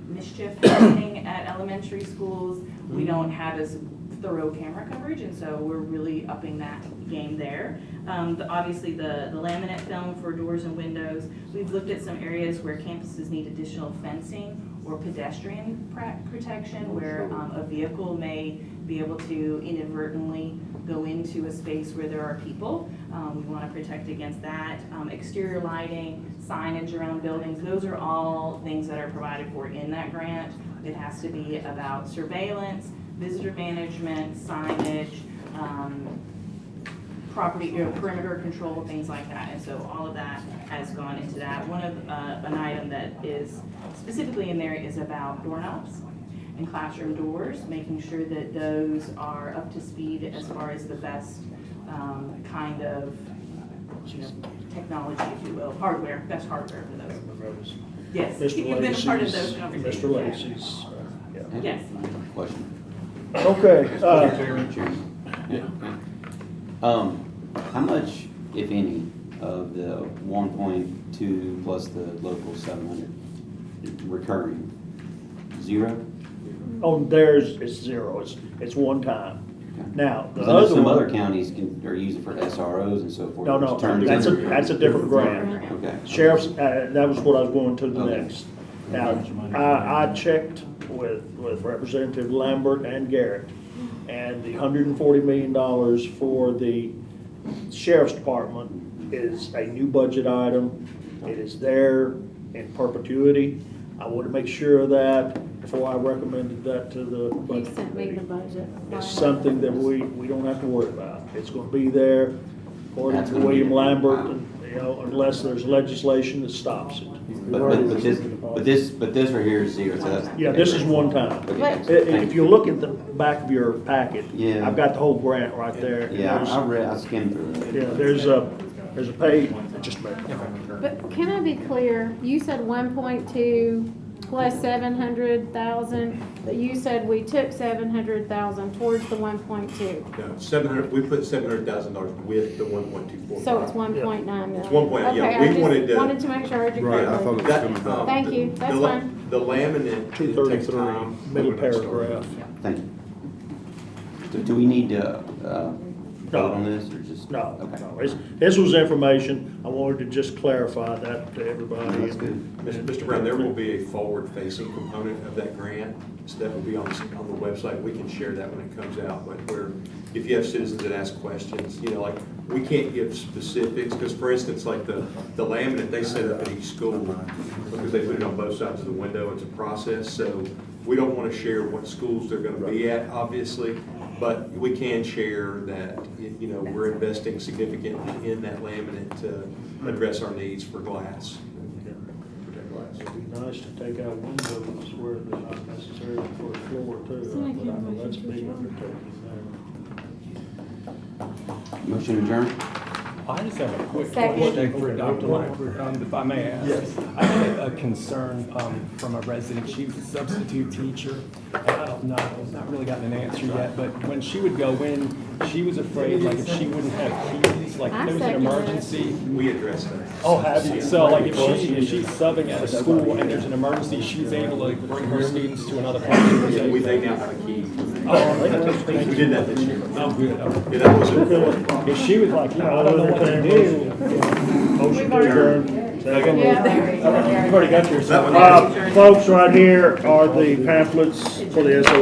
mischief happening at elementary schools, we don't have as thorough camera coverage, and so we're really upping that game there. Obviously, the laminate film for doors and windows. We've looked at some areas where campuses need additional fencing or pedestrian protection, where a vehicle may be able to inadvertently go into a space where there are people. We want to protect against that. Exterior lighting, signage around buildings, those are all things that are provided for in that grant. It has to be about surveillance, visitor management, signage, property, perimeter control, things like that. And so all of that has gone into that. An item that is specifically in there is about doorknobs and classroom doors, making sure that those are up to speed as far as the best kind of technology, if you will, best hardware for those. Yes, you've been a part of those conversations. Mr. Lacy's. Yes. Question. Okay. How much, if any, of the 1.2 plus the local 700 recurring? Zero? On theirs, it's zero. It's one time. Okay. Now, the 'Cause I know other some one. other counties are using for SROs and so forth. No, which turns that's into- a different grant. Okay. Sheriff's, that was what I was going to the Okay. next. Now, I checked with Representative Lambert and Garrett, and the $140 million for the Sheriff's Department is a new budget item. It is there in perpetuity. I want to make sure of that before I recommended that to the He budget sent me the committee. budget. It's something that we don't have to worry about. It's going to be there according That's to gonna be William there. Lambert, Wow. and, unless there's legislation that stops it. But this right here is zero, so that's. Yeah, this is one time. Okay, But- If you look at the back of your packet, Yeah. I've got the whole grant right there. Yeah, I skimmed through it. Yeah, there's a page, just a minute. But can I be clear? You said 1.2 plus 700,000, but you said we took 700,000 towards the 1.2. No, 700, we put $700,000 with the 1.24. So it's 1.9 million. It's 1 point, yeah, Okay, we I just wanted to. wanted to make sure I heard you Right, I thought correctly. it was coming back. Thank you, that's fine. The laminate, it takes 233, time. middle when I start. paragraph. Thank you. Do we need to vote on this or just? No, Okay. no, this was information. I wanted to just clarify that to everybody. That's good. Mr. Brown, there will be a forward-facing component of that grant, so that will be on the website. We can share that when it comes out, but where, if you have citizens that ask questions, like, we can't give specifics, because for instance, like the laminate, they set up at each school, because they put it on both sides of the window, it's a process, so we don't want to share what schools they're gonna be at, obviously, but we can share that, we're investing significantly in that laminate to address our needs for glass. Protect glass. It'd be nice to take out windows where they're not necessary for a floor too, So I but I can't know that's a motion to big adjourn. undertaking Motion adjourned? I just have a quick Second. question for Dr. Langford, if I may ask. Yes. I had a concern from a resident. She was a substitute teacher, and I don't know, I've not really gotten an answer yet, but when she would go in, she was afraid, like, if she wouldn't have keys, like, if there was an I second that. emergency. We address that. Oh, have you? So, like, if she's subbing at a school and there's an emergency, she's able to bring her students to another part of the Yeah, day. they now have a key. Oh, We did that this year. oh, good. Okay. Yeah, that was a. If she was like, I don't know what to do. Motion to adjourn. Second. Yeah. You've already got yours. That one. Folks, right here are the pamphlets for the SOS.